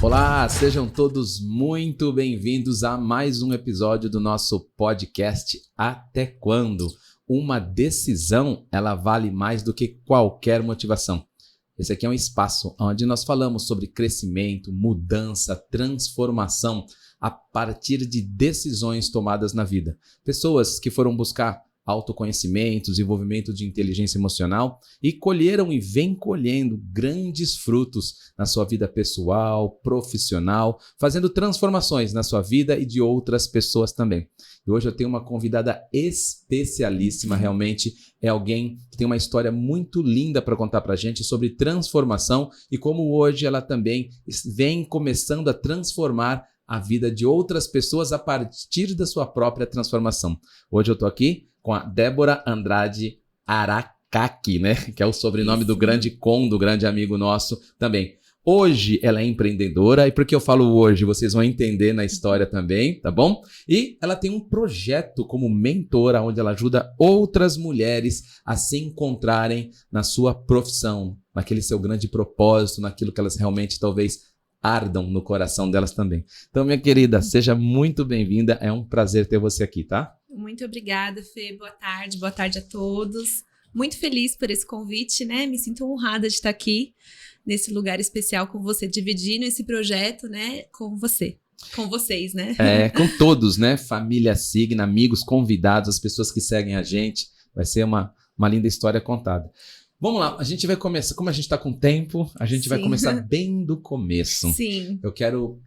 Olá, sejam todos muito bem-vindos a mais um episódio do nosso podcast Até Quando? Uma decisão, ela vale mais do que qualquer motivação. Esse aqui é um espaço onde nós falamos sobre crescimento, mudança, transformação a partir de decisões tomadas na vida. Pessoas que foram buscar autoconhecimento, desenvolvimento de inteligência emocional e colheram e vêm colhendo grandes frutos na sua vida pessoal, profissional, fazendo transformações na sua vida e de outras pessoas também. E hoje eu tenho uma convidada especialíssima, realmente é alguém que tem uma história muito linda para contar para a gente sobre transformação e como hoje ela também vem começando a transformar a vida de outras pessoas a partir da sua própria transformação. Hoje eu estou aqui com a Débora Andrade Aracaki, né? Que é o sobrenome do grande do grande amigo nosso também. Hoje ela é empreendedora, e porque eu falo hoje, vocês vão entender na história também, tá bom? E ela tem um projeto como mentora, onde ela ajuda outras mulheres a se encontrarem na sua profissão, naquele seu grande propósito, naquilo que elas realmente talvez ardam no coração delas também. Então, minha querida, seja muito bem-vinda, é um prazer ter você aqui, tá? Muito obrigada, Fê. Boa tarde a todos. Muito feliz por esse convite, né? Me sinto honrada de estar aqui nesse lugar especial com você, dividindo esse projeto, né, com vocês, né? Com todos, né? Família Signa, amigos, convidados, as pessoas que seguem a gente. Vai ser uma linda história contada. Vamos lá, a gente vai começar, como a gente está com tempo, a gente vai começar bem do começo. Sim. Eu quero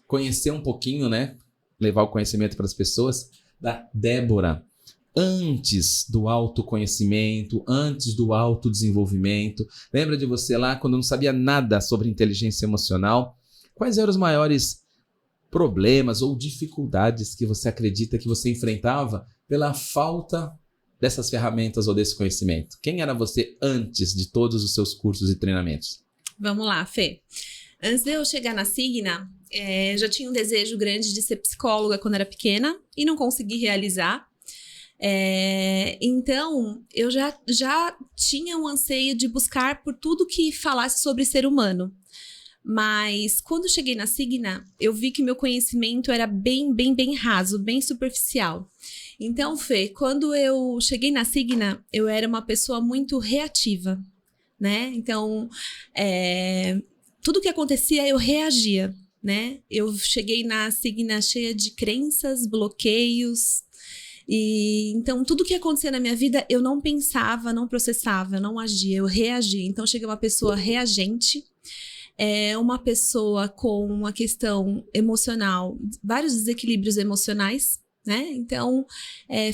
conhecer um pouquinho, né? Levar o conhecimento para as pessoas da Débora. Antes do autoconhecimento, antes do autodesenvolvimento. Lembra de você lá quando não sabia nada sobre inteligência emocional? Quais eram os maiores problemas ou dificuldades que você acredita que você enfrentava pela falta dessas ferramentas ou desse conhecimento? Quem era você antes de todos os seus cursos e treinamentos? Vamos lá, Fê. Antes de eu chegar na Signa, eu já tinha um desejo grande de ser psicóloga quando era pequena e não consegui realizar. Então, eu já tinha um anseio de buscar por tudo que falasse sobre ser humano. Mas quando cheguei na Signa, eu vi que meu conhecimento era bem raso, bem superficial. Então, Fê, quando eu cheguei na Signa, eu era uma pessoa muito reativa, né? Então, tudo que acontecia, eu reagia, né? Eu cheguei na Signa cheia de crenças, bloqueios. E então, tudo que acontecia na minha vida, eu não pensava, não processava, eu não agia, eu reagia. Então, cheguei uma pessoa reagente, uma pessoa com uma questão emocional, vários desequilíbrios emocionais, né? Então,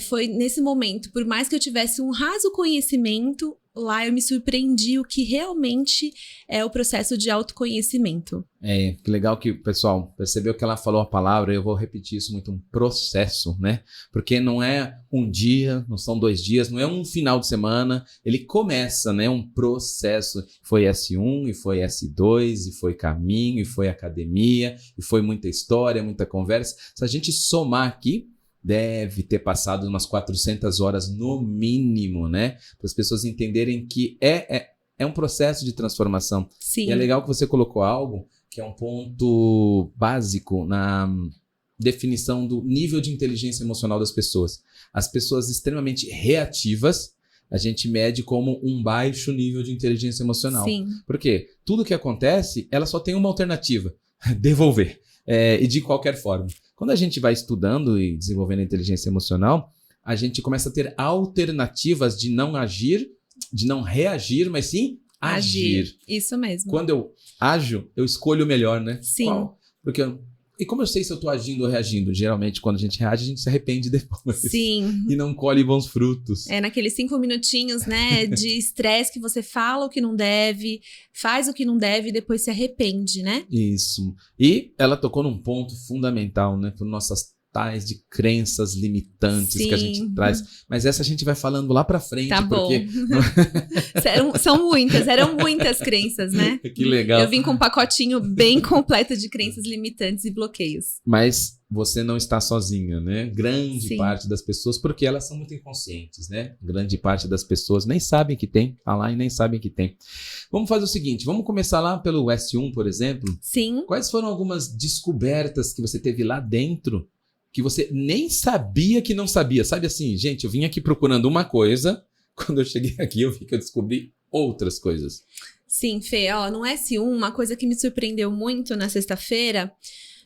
foi nesse momento, por mais que eu tivesse um raso conhecimento, lá eu me surpreendi o que realmente é o processo de autoconhecimento. Que legal que o pessoal percebeu que ela falou a palavra, eu vou repetir isso muito, um processo, né? Porque não é um dia, não são 2 dias, não é um final de semana, ele começa, né? Um processo. Foi S1, e foi S2, e foi caminho, e foi academia, e foi muita história, muita conversa. Se a gente somar aqui, deve ter passado umas 400 horas no mínimo, né? Para as pessoas entenderem que é um processo de transformação. Sim. E é legal que você colocou algo que é um ponto básico na definição do nível de inteligência emocional das pessoas. As pessoas extremamente reativas, a gente mede como um baixo nível de inteligência emocional. Sim. Porque tudo que acontece, ela só tem uma alternativa, devolver. E de qualquer forma. Quando a gente vai estudando e desenvolvendo a inteligência emocional, a gente começa a ter alternativas de não agir, de não reagir, mas sim agir. Isso mesmo. Quando eu ajo, eu escolho o melhor, né? Sim. Qual? E como eu sei se eu tô agindo ou reagindo? Geralmente, quando a gente reage, a gente se arrepende depois. Sim. E não colhe bons frutos. Naqueles 5 minutinhos, né, de estresse que você fala o que não deve, faz o que não deve e depois se arrepende, né? Isso. E ela tocou num ponto fundamental, né, para nossas tais de crenças limitantes que a gente traz. Mas essa a gente vai falando lá pra frente. Tá porque bom. Eram muitas crenças, né? Que legal. Eu vim com um pacotinho bem completo de crenças limitantes e bloqueios. Mas você não está sozinha, né? Grande Sim. parte das pessoas, porque elas são muito inconscientes, né? Grande parte das pessoas nem sabem que tem, tá lá e nem sabem que tem. Vamos fazer o seguinte, vamos começar lá pelo S1, por exemplo. Sim. Quais foram algumas descobertas que você teve lá dentro que você nem sabia que não sabia? Sabe assim, gente, eu vim aqui procurando uma coisa, quando eu cheguei aqui eu vi que eu descobri outras coisas. Sim, Fê, ó, no S1, uma coisa que me surpreendeu muito na sexta-feira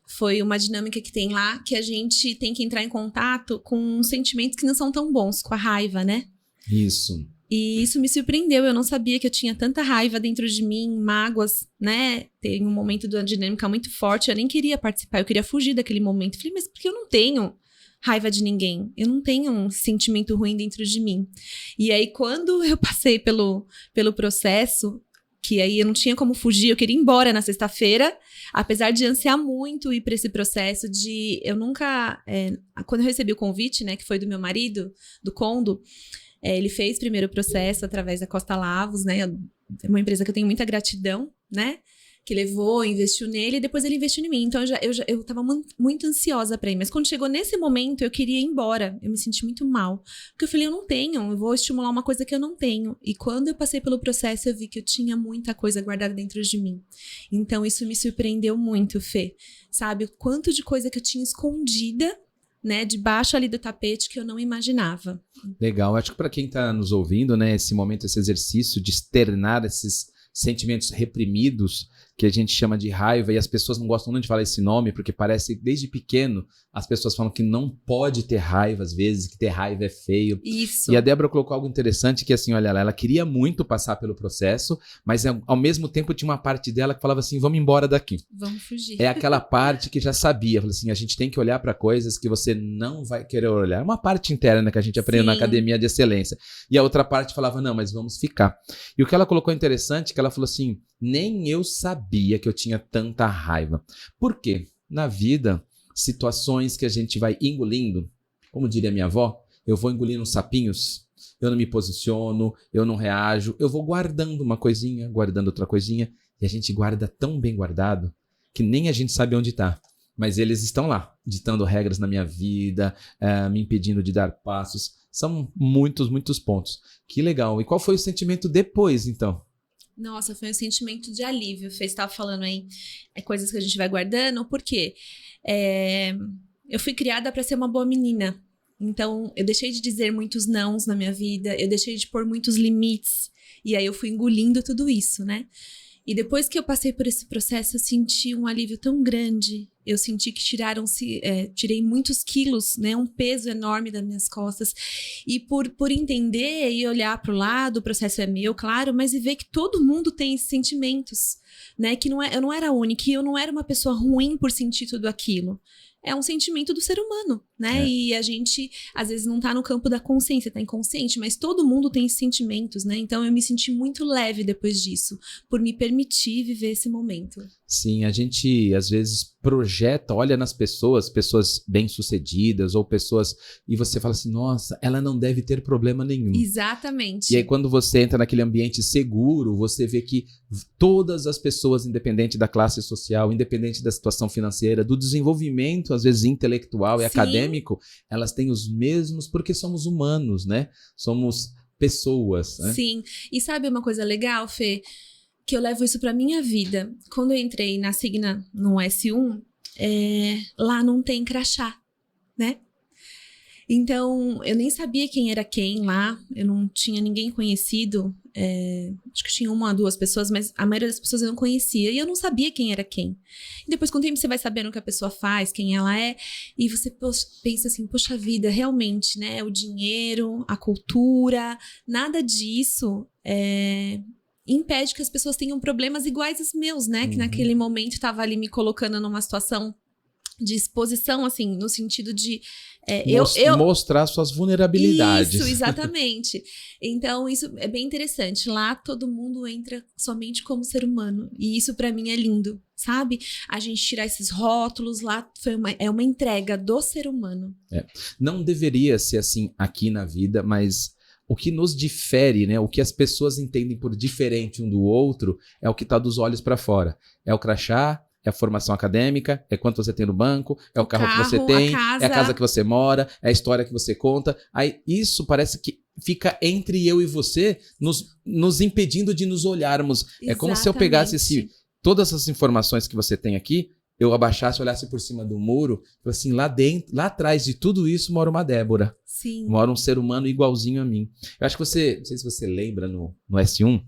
foi uma dinâmica que tem lá, que a gente tem que entrar em contato com sentimentos que não são tão bons, com a raiva, né? Isso. E isso me surpreendeu, eu não sabia que eu tinha tanta raiva dentro de mim, mágoas, né? Tem um momento de uma dinâmica muito forte, eu nem queria participar, eu queria fugir daquele momento. Falei, mas porque eu não tenho raiva de ninguém, eu não tenho um sentimento ruim dentro de mim. E aí, quando eu passei pelo processo, que aí eu não tinha como fugir, eu queria ir embora na sexta-feira, apesar de ansiar muito ir para esse processo de... Eu nunca... quando eu recebi o convite, né, que foi do meu marido, do Condo, ele fez primeiro o processo através da Costa Lavos, né, é uma empresa que eu tenho muita gratidão, né, que levou, investiu nele e depois ele investiu em mim. Então eu tava muito ansiosa pra ir. Mas quando chegou nesse momento, eu queria ir embora. Eu me senti muito mal. Porque eu falei, eu não tenho, eu vou estimular uma coisa que eu não tenho. E quando eu passei pelo processo, eu vi que eu tinha muita coisa guardada dentro de mim. Então isso me surpreendeu muito, Fê. Sabe, o quanto de coisa que eu tinha escondida, né, debaixo ali do tapete que eu não imaginava. Legal. Acho que para quem tá nos ouvindo, né, esse momento, esse exercício de externar esses sentimentos reprimidos, que a gente chama de raiva, e as pessoas não gostam muito de falar esse nome, porque parece que desde pequeno as pessoas falam que não pode ter raiva às vezes, que ter raiva é feio. Isso. E a Débora colocou algo interessante, que assim, olha, ela queria muito passar pelo processo, mas ao mesmo tempo tinha uma parte dela que falava assim, vamos embora daqui. Vamos fugir. É aquela parte que já sabia, falou assim, a gente tem que olhar para coisas que você não vai querer olhar. É uma parte interna que a gente aprendeu na Academia de Excelência. E a outra parte falava, não, mas vamos ficar. E o que ela colocou interessante, que ela falou assim, nem eu sabia que eu tinha tanta raiva. Por quê? Na vida, situações que a gente vai engolindo, como diria minha avó, eu vou engolindo sapinhos, eu não me posiciono, eu não reajo, eu vou guardando uma coisinha, guardando outra coisinha, e a gente guarda tão bem guardado que nem a gente sabe onde está. Mas eles estão lá, ditando regras na minha vida, me impedindo de dar passos. São muitos, muitos pontos. Que legal. E qual foi o sentimento depois, então? Nossa, foi um sentimento de alívio. Você estava falando aí, coisas que a gente vai guardando. Por quê? Eu fui criada para ser uma boa menina. Então, eu deixei de dizer muitos nãos na minha vida. Eu deixei de pôr muitos limites. E aí eu fui engolindo tudo isso, né? E depois que eu passei por esse processo, eu senti um alívio tão grande. Eu senti que tirei muitos quilos, né? Um peso enorme das minhas costas. E por entender e olhar para o lado, o processo é meu, claro, mas e ver que todo mundo tem esses sentimentos, né? Que eu não era única, que eu não era uma pessoa ruim por sentir tudo aquilo. É um sentimento do ser humano, né? E a gente, às vezes, não tá no campo da consciência, tá inconsciente, mas todo mundo tem esses sentimentos, né? Então, eu me senti muito leve depois disso, por me permitir viver esse momento. Sim, a gente, às vezes, projeta, olha nas pessoas bem-sucedidas ou pessoas, e você fala assim, nossa, ela não deve ter problema nenhum. Exatamente. E aí, quando você entra naquele ambiente seguro, você vê que todas as pessoas, independente da classe social, independente da situação financeira, do desenvolvimento, às vezes, intelectual e acadêmico, elas têm os mesmos, porque somos humanos, né? Somos pessoas, né? Sim. E sabe uma coisa legal, Fê? Que eu levo isso pra minha vida. Quando eu entrei na Signa no S1, lá não tem crachá, né? Então, eu nem sabia quem era quem lá, eu não tinha ninguém conhecido, acho que tinha uma ou duas pessoas, mas a maioria das pessoas eu não conhecia, e eu não sabia quem era quem. E depois, com o tempo, você vai sabendo o que a pessoa faz, quem ela é, e você pensa assim, poxa vida, realmente, né, o dinheiro, a cultura, nada disso impede que as pessoas tenham problemas iguais aos meus, né, que naquele momento estava ali me colocando numa situação de exposição, assim, no sentido de mostrar suas vulnerabilidades. Isso, exatamente. Então, isso é bem interessante. Lá, todo mundo entra somente como ser humano. E isso, pra mim, é lindo, sabe? A gente tirar esses rótulos, lá é uma entrega do ser humano. Não deveria ser assim aqui na vida, mas o que nos difere, né? O que as pessoas entendem por diferente um do outro é o que está dos olhos para fora. É o crachá, é a formação acadêmica, é quanto você tem no banco, é o carro que você a tem, casa. é a casa que você mora, é a história que você conta. Aí isso parece que fica entre eu e você, nos impedindo de nos olharmos. É como se eu pegasse todas essas informações que você tem aqui, eu abaixasse, olhasse por cima do muro, assim, lá dentro, lá atrás de tudo isso mora uma Débora. Sim. Mora um ser humano igualzinho a mim. Eu acho que você, não sei se você lembra no S1,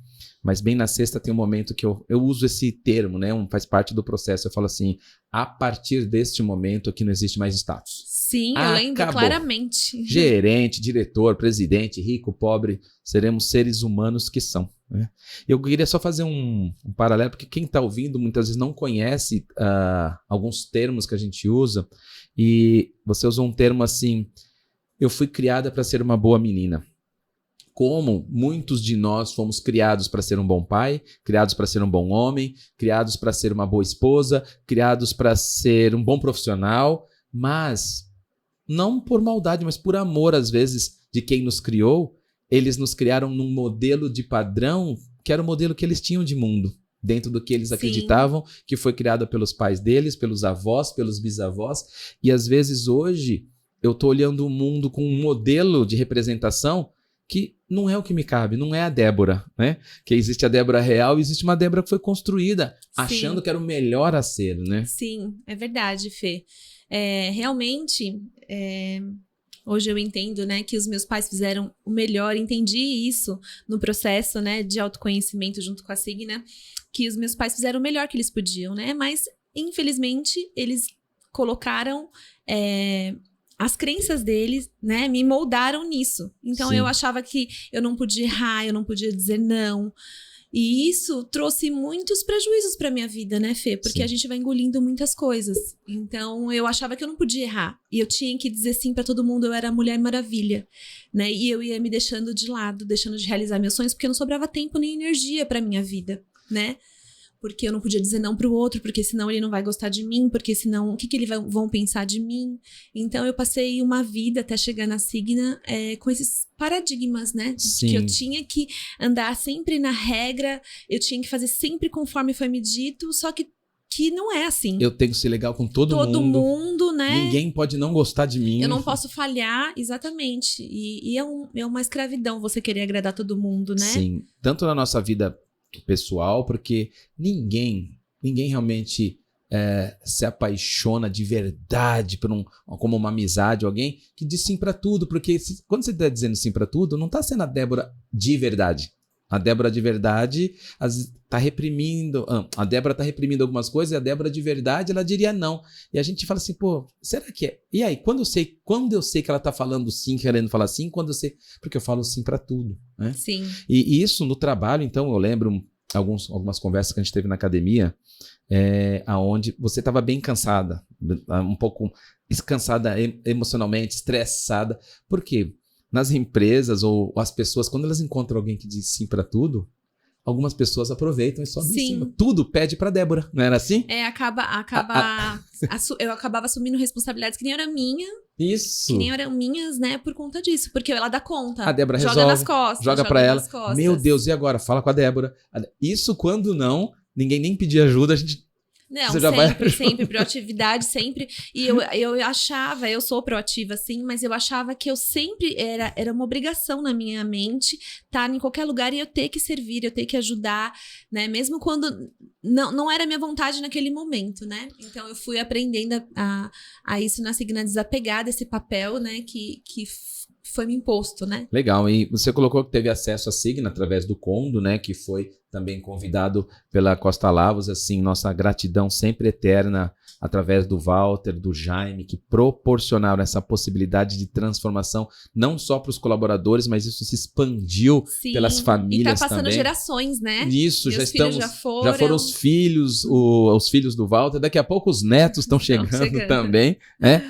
mas bem na sexta tem um momento que eu uso esse termo, né? Faz parte do processo. Eu falo assim, a partir deste momento aqui não existe mais status. Sim, eu lembro claramente. Gerente, diretor, presidente, rico, pobre, seremos seres humanos que são. Né? Eu queria só fazer um paralelo, porque quem está ouvindo muitas vezes não conhece alguns termos que a gente usa, e você usou um termo assim, eu fui criada para ser uma boa menina. Como muitos de nós fomos criados para ser um bom pai, criados para ser um bom homem, criados para ser uma boa esposa, criados para ser um bom profissional, mas não por maldade, mas por amor, às vezes, de quem nos criou. Eles nos criaram num modelo de padrão que era o modelo que eles tinham de mundo, dentro do que eles acreditavam, que foi criado pelos pais deles, pelos avós, pelos bisavós. E às vezes hoje eu estou olhando o mundo com um modelo de representação que não é o que me cabe, não é a Débora, né? Que existe a Débora real e existe uma Débora que foi construída, achando que era o melhor a ser, né? Sim, é verdade, Fê. Realmente, hoje eu entendo, né, que os meus pais fizeram o melhor, entendi isso no processo, né, de autoconhecimento junto com a Signa, que os meus pais fizeram o melhor que eles podiam, né? Mas, infelizmente, eles colocaram as crenças deles, né, me moldaram nisso. Então, eu achava que eu não podia errar, eu não podia dizer não. E isso trouxe muitos prejuízos para minha vida, né, Fê? Porque a gente vai engolindo muitas coisas. Então, eu achava que eu não podia errar. E eu tinha que dizer sim para todo mundo, eu era a Mulher Maravilha, né? E eu ia me deixando de lado, deixando de realizar meus sonhos, porque não sobrava tempo nem energia para minha vida, né? Porque eu não podia dizer não pro outro, porque senão ele não vai gostar de mim, porque senão o que eles vão pensar de mim? Então eu passei uma vida até chegar na Signa com esses paradigmas, né? Sim. Que eu tinha que andar sempre na regra, eu tinha que fazer sempre conforme foi me dito, só que não é assim. Eu tenho que ser legal com todo mundo. Todo mundo, né? Ninguém pode não gostar de mim. Eu não posso falhar, exatamente. E é uma escravidão você querer agradar todo mundo, né? Sim, tanto na nossa vida pessoal, porque ninguém realmente se apaixona de verdade como uma amizade, alguém que diz sim pra tudo, porque quando você tá dizendo sim pra tudo, não tá sendo a Débora de verdade. A Débora de verdade tá reprimindo, a Débora tá reprimindo algumas coisas, e a Débora de verdade, ela diria não. E a gente fala assim, pô, será que é? E aí, quando eu sei que ela tá falando sim, querendo falar sim, quando eu sei, porque eu falo sim pra tudo, né? Sim. E isso no trabalho, então, eu lembro algumas conversas que a gente teve na academia, aonde você estava bem cansada, um pouco cansada emocionalmente, estressada. Por quê? Nas empresas ou as pessoas, quando elas encontram alguém que diz sim para tudo, algumas pessoas aproveitam e sobem em cima. Tudo pede para Débora, não era assim? Eu acabava assumindo responsabilidades que nem eram minha. Isso. Que nem eram minhas, né, por conta disso. Porque ela dá conta. A Débora joga resolve, nas costas. joga para ela. Meu Deus, e agora? Fala com a Débora. Isso quando não, ninguém nem pedir ajuda, a gente... Não, sempre, proatividade, sempre. E eu achava, eu sou proativa, sim, mas eu achava que eu sempre, era uma obrigação na minha mente estar em qualquer lugar e eu ter que servir, eu ter que ajudar, né? Mesmo quando não era minha vontade naquele momento, né? Então eu fui aprendendo a isso na Signa, desapegar desse papel, né? Que foi me imposto, né? Legal, e você colocou que teve acesso à Signa através do Condo, né? Que foi também convidado pela Costa Lavos, assim, nossa gratidão sempre eterna através do Walter, do Jaime, que proporcionaram essa possibilidade de transformação, não só para os colaboradores, mas isso se expandiu pelas famílias também. E tá passando gerações, né? Isso, já foram os filhos, os filhos do Walter, daqui a pouco os netos estão chegando também, né?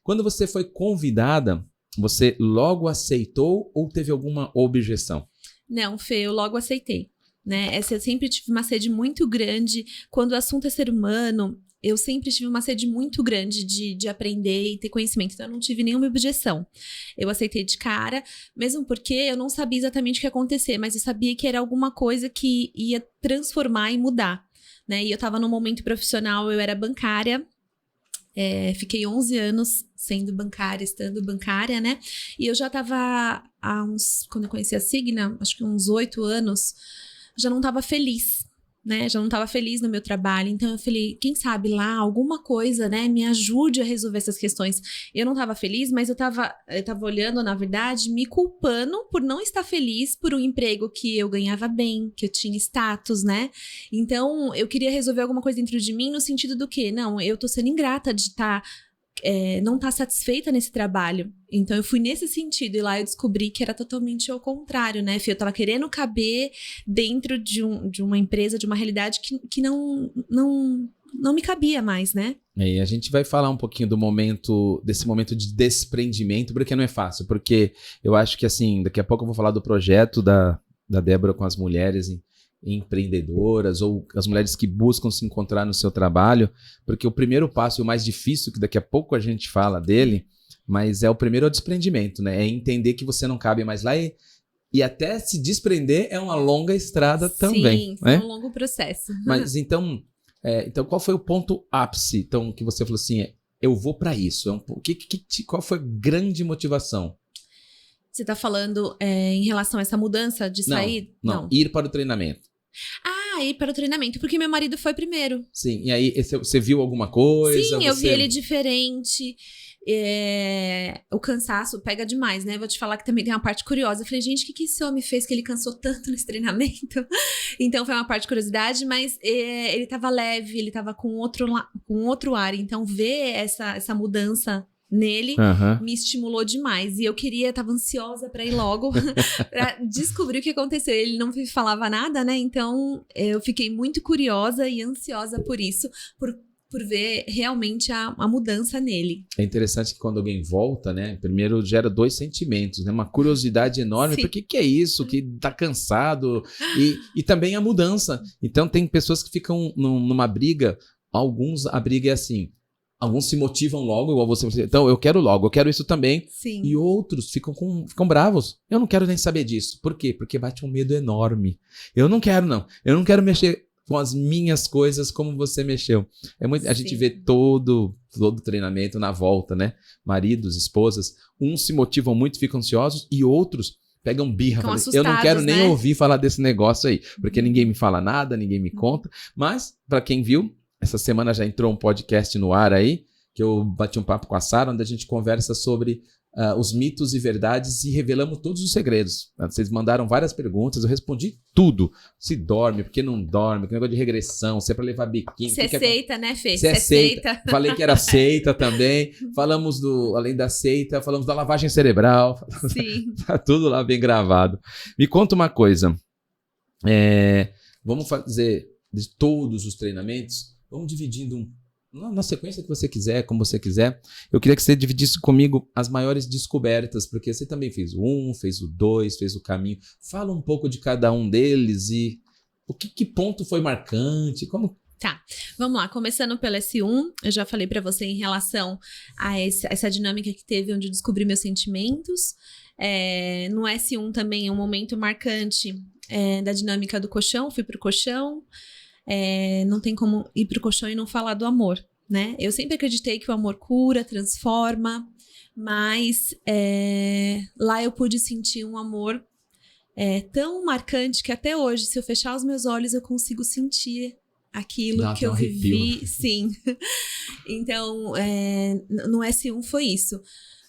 Quando você foi convidada, você logo aceitou ou teve alguma objeção? Não, Fê, eu logo aceitei, né? Eu sempre tive uma sede muito grande. Quando o assunto é ser humano, eu sempre tive uma sede muito grande de aprender e ter conhecimento. Então, eu não tive nenhuma objeção. Eu aceitei de cara, mesmo porque eu não sabia exatamente o que ia acontecer, mas eu sabia que era alguma coisa que ia transformar e mudar. né? E eu estava num momento profissional, eu era bancária. Fiquei 11 anos sendo bancária, estando bancária, né? E eu já estava quando eu conheci a Signa, acho que uns 8 anos, já não estava feliz, né? Já não estava feliz no meu trabalho. Então eu falei, quem sabe lá, alguma coisa, né, me ajude a resolver essas questões. Eu não estava feliz, mas eu tava olhando, na verdade, me culpando por não estar feliz por um emprego que eu ganhava bem, que eu tinha status, né? Então eu queria resolver alguma coisa dentro de mim no sentido do que, não, eu tô sendo ingrata de não estar satisfeita nesse trabalho. Então eu fui nesse sentido e lá eu descobri que era totalmente ao contrário, né, Fê? Eu tava querendo caber dentro de uma empresa, de uma realidade que não me cabia mais, né? E a gente vai falar um pouquinho desse momento de desprendimento, porque não é fácil, porque eu acho que assim, daqui a pouco eu vou falar do projeto da Débora com as mulheres empreendedoras ou as mulheres que buscam se encontrar no seu trabalho, porque o primeiro passo e o mais difícil, que daqui a pouco a gente fala dele, mas é o primeiro é o desprendimento, né? É entender que você não cabe mais lá e até se desprender é uma longa estrada também. Sim, foi um longo processo. Mas então qual foi o ponto ápice então, que você falou assim, eu vou para isso? Qual foi a grande motivação? Você tá falando em relação a essa mudança de sair? Não, ir para o treinamento. Ir para o treinamento, porque meu marido foi primeiro. Sim, e aí você viu alguma coisa? Sim, eu vi ele diferente. O cansaço pega demais, né? Vou te falar que também tem uma parte curiosa. Eu falei, gente, o que esse homem fez que ele cansou tanto nesse treinamento? Então foi uma parte de curiosidade, mas ele tava leve, ele tava com outro ar. Então ver essa mudança nele me estimulou demais. E eu tava ansiosa pra ir logo pra descobrir o que aconteceu. Ele não me falava nada, né? Então eu fiquei muito curiosa e ansiosa por isso, por ver realmente a mudança nele. É interessante que quando alguém volta, né? Primeiro gera 2 sentimentos, né? Uma curiosidade enorme, Sim. Por que é isso? Que tá cansado. E também a mudança. Então tem pessoas que ficam numa briga, a briga é assim, alguns se motivam logo, igual você. Então, eu quero logo, eu quero isso também. Sim. E outros ficam bravos. Eu não quero nem saber disso. Por quê? Porque bate um medo enorme. Eu não quero, não. Eu não quero mexer com as minhas coisas como você mexeu. A gente vê todo treinamento na volta, né? Maridos, esposas. Uns se motivam muito, ficam ansiosos. E outros pegam birra. Eu não quero nem ouvir falar desse negócio aí. Porque ninguém me fala nada, ninguém me conta. Mas, para quem viu, essa semana já entrou um podcast no ar aí, que eu bati um papo com a Sara, onde a gente conversa sobre os mitos e verdades e revelamos todos os segredos. Vocês mandaram várias perguntas, eu respondi tudo. Se dorme, por que não dorme, que negócio de regressão, se é pra levar biquíni. Você aceita, né, Fê? Você aceita. Falei que era seita também. Falamos além da seita, falamos da lavagem cerebral. Sim. Tá tudo lá bem gravado. Me conta uma coisa. Vamos fazer de todos os treinamentos. Vamos dividindo na sequência que você quiser, como você quiser. Eu queria que você dividisse comigo as maiores descobertas, porque você também fez o 1, fez o 2, fez o caminho. Fala um pouco de cada um deles e que ponto foi marcante, como... Tá, vamos lá. Começando pelo S1, eu já falei pra você em relação a essa dinâmica que teve, onde eu descobri meus sentimentos. No S1 também é um momento marcante da dinâmica do colchão, fui pro colchão. Não tem como ir pro colchão e não falar do amor, né? Eu sempre acreditei que o amor cura, transforma, mas lá eu pude sentir um amor tão marcante que até hoje, se eu fechar os meus olhos, eu consigo sentir aquilo que eu vivi. Sim. Então, no S1 foi isso.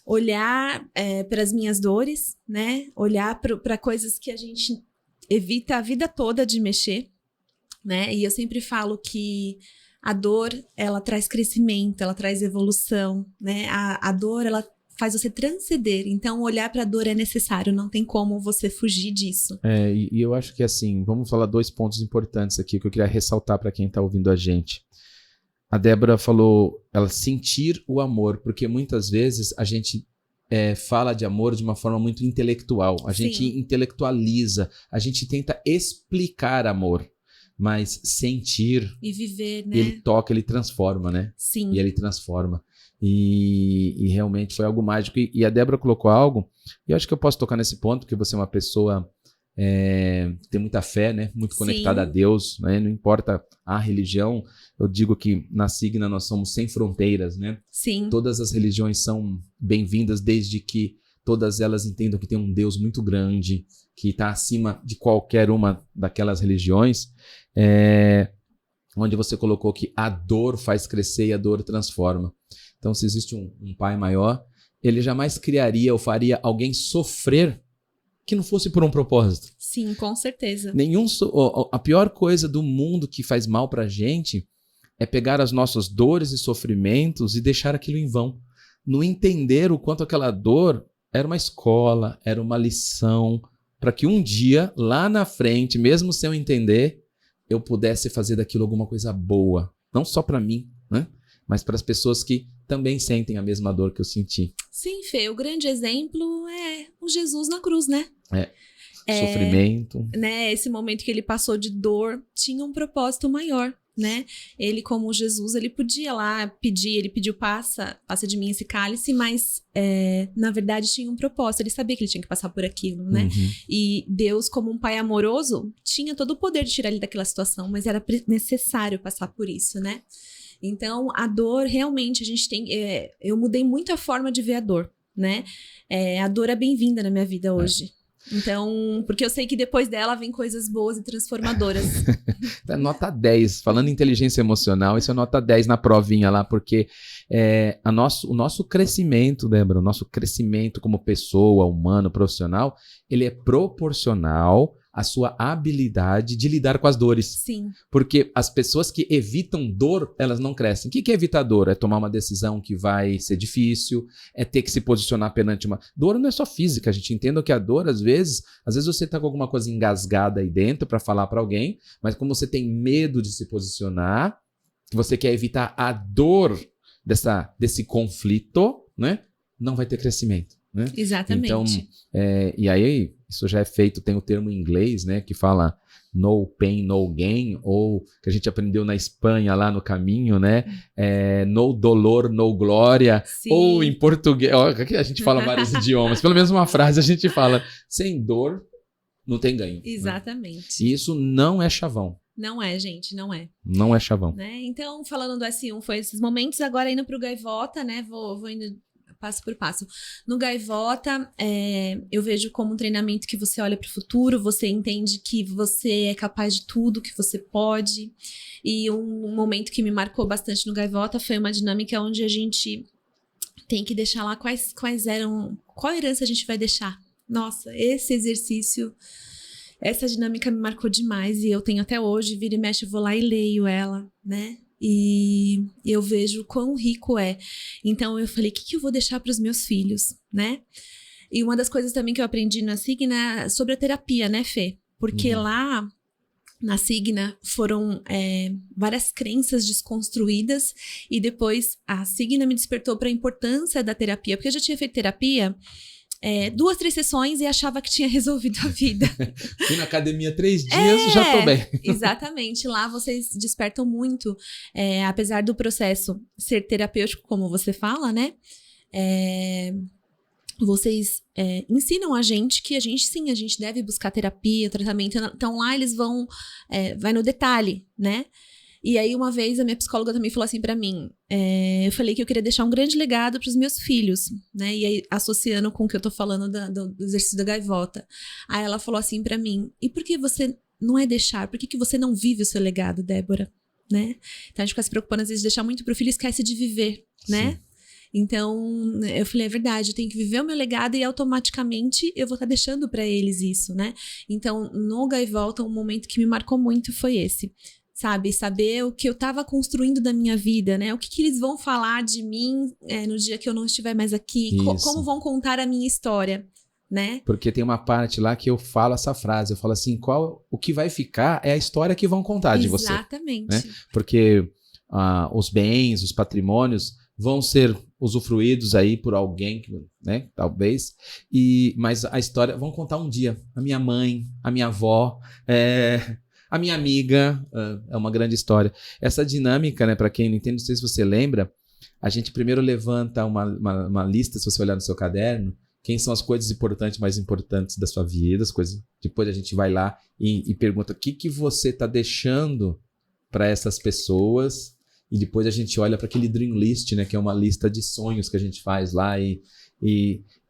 Olhar para as minhas dores, né? Olhar para coisas que a gente evita a vida toda de mexer, né? E eu sempre falo que a dor, ela traz crescimento, ela traz evolução, né? A dor, ela faz você transcender. Então, olhar para a dor é necessário, não tem como você fugir disso. E eu acho que assim, vamos falar 2 pontos importantes aqui que eu queria ressaltar para quem está ouvindo a gente. A Débora falou, ela sentir o amor, porque muitas vezes a gente fala de amor de uma forma muito intelectual. A gente intelectualiza, a gente tenta explicar amor. Mas sentir... E viver, né? Ele toca, ele transforma, né? Sim. E ele transforma. E realmente foi algo mágico. E a Débora colocou algo, e eu acho que eu posso tocar nesse ponto, porque você é uma pessoa ter muita fé, né? Muito conectada a Sim. Deus, né? Não importa a religião, eu digo que na Signa nós somos sem fronteiras, né? Sim. Todas as religiões são bem-vindas desde que todas elas entendam que tem um Deus muito grande, que está acima de qualquer uma daquelas religiões, onde você colocou que a dor faz crescer e a dor transforma. Então, se existe um pai maior, ele jamais criaria ou faria alguém sofrer que não fosse por um propósito. Sim, com certeza. A pior coisa do mundo que faz mal pra gente é pegar as nossas dores e sofrimentos e deixar aquilo em vão. Não entender o quanto aquela dor era uma escola, era uma lição, para que um dia, lá na frente, mesmo sem eu entender, eu pudesse fazer daquilo alguma coisa boa. Não só para mim, né? Mas para as pessoas que também sentem a mesma dor que eu senti. Sim, Fê, o grande exemplo é o Jesus na cruz, né? Sofrimento. Né? Esse momento que ele passou de dor tinha um propósito maior, né? Ele, como Jesus, ele podia lá pedir, ele pediu passa de mim esse cálice, mas na verdade tinha um propósito, ele sabia que ele tinha que passar por aquilo, né? Uhum. E Deus, como um pai amoroso, tinha todo o poder de tirar ele daquela situação, mas era necessário passar por isso, né? Então, a dor, realmente, a gente tem... eu mudei muito a forma de ver a dor, né? A dor é bem-vinda na minha vida hoje. Então, porque eu sei que depois dela vem coisas boas e transformadoras. Nota 10. Falando em inteligência emocional, isso é nota 10 na provinha lá, porque o nosso crescimento, Débora, o nosso crescimento como pessoa, humano, profissional, ele é proporcional à sua habilidade de lidar com as dores. Sim. Porque as pessoas que evitam dor, elas não crescem. O que é evitar dor? É tomar uma decisão que vai ser difícil, é ter que se posicionar perante uma... Dor não é só física, a gente entenda que a dor, às vezes você tá com alguma coisa engasgada aí dentro para falar para alguém, mas como você tem medo de se posicionar, você quer evitar a dor desse conflito, né? Não vai ter crescimento, né? Exatamente. Então, e aí, isso já é feito, tem o termo em inglês, né, que fala no pain, no gain, ou que a gente aprendeu na Espanha, lá no caminho, né, no dolor, no glória, Sim. ou em português, aqui a gente fala vários idiomas, pelo menos uma frase a gente fala, sem dor não tem ganho. Exatamente. Né? E isso não é chavão. Não é, gente, não é. Não é chavão. Né? Então, falando do S1, foi esses momentos, agora indo pro Gaivota, né, vou indo passo por passo. No Gaivota, eu vejo como um treinamento que você olha para o futuro, você entende que você é capaz de tudo, que você pode. E um momento que me marcou bastante no Gaivota foi uma dinâmica onde a gente tem que deixar lá qual herança a gente vai deixar. Nossa, esse exercício, essa dinâmica me marcou demais e eu tenho até hoje, vira e mexe, eu vou lá e leio ela, né? E eu vejo quão rico é. Então eu falei, o que eu vou deixar para os meus filhos, né? E uma das coisas também que eu aprendi na Signa é sobre a terapia, né, Fê? Porque lá na Signa foram várias crenças desconstruídas e depois a Signa me despertou para a importância da terapia, porque eu já tinha feito terapia 2, 3 sessões e achava que tinha resolvido a vida. Fui na academia 3 dias, já tô bem. Exatamente. Lá vocês despertam muito, apesar do processo ser terapêutico, como você fala, né? Vocês ensinam a gente que a gente deve buscar terapia, tratamento. Então lá eles vai no detalhe, né? E aí uma vez a minha psicóloga também falou assim pra mim, eu falei que eu queria deixar um grande legado pros meus filhos, né? E aí associando com o que eu tô falando do exercício da gaivota. Aí ela falou assim pra mim, e por que você não é deixar? Por que você não vive o seu legado, Débora? Né? Então a gente fica se preocupando às vezes de deixar muito pro filho e esquece de viver, né? Sim. Então, eu falei, é verdade, eu tenho que viver o meu legado e automaticamente eu vou estar deixando pra eles isso, né? Então, no Gaivota, um momento que me marcou muito foi esse. Sabe, saber o que eu tava construindo da minha vida, né? O que eles vão falar de mim no dia que eu não estiver mais aqui, como vão contar a minha história, né? Porque tem uma parte lá que eu falo essa frase, eu falo assim, o que vai ficar é a história que vão contar de você. Exatamente. Né? Porque os bens, os patrimônios vão ser usufruídos aí por alguém, né? Talvez, mas a história, vão contar um dia. A minha mãe, a minha avó, a minha amiga, é uma grande história. Essa dinâmica, né, para quem não entende, não sei se você lembra, a gente primeiro levanta uma lista, se você olhar no seu caderno, quem são as coisas mais importantes da sua vida, as coisas. Depois a gente vai lá e pergunta o que você está deixando para essas pessoas, e depois a gente olha para aquele Dream List, né, que é uma lista de sonhos que a gente faz lá, e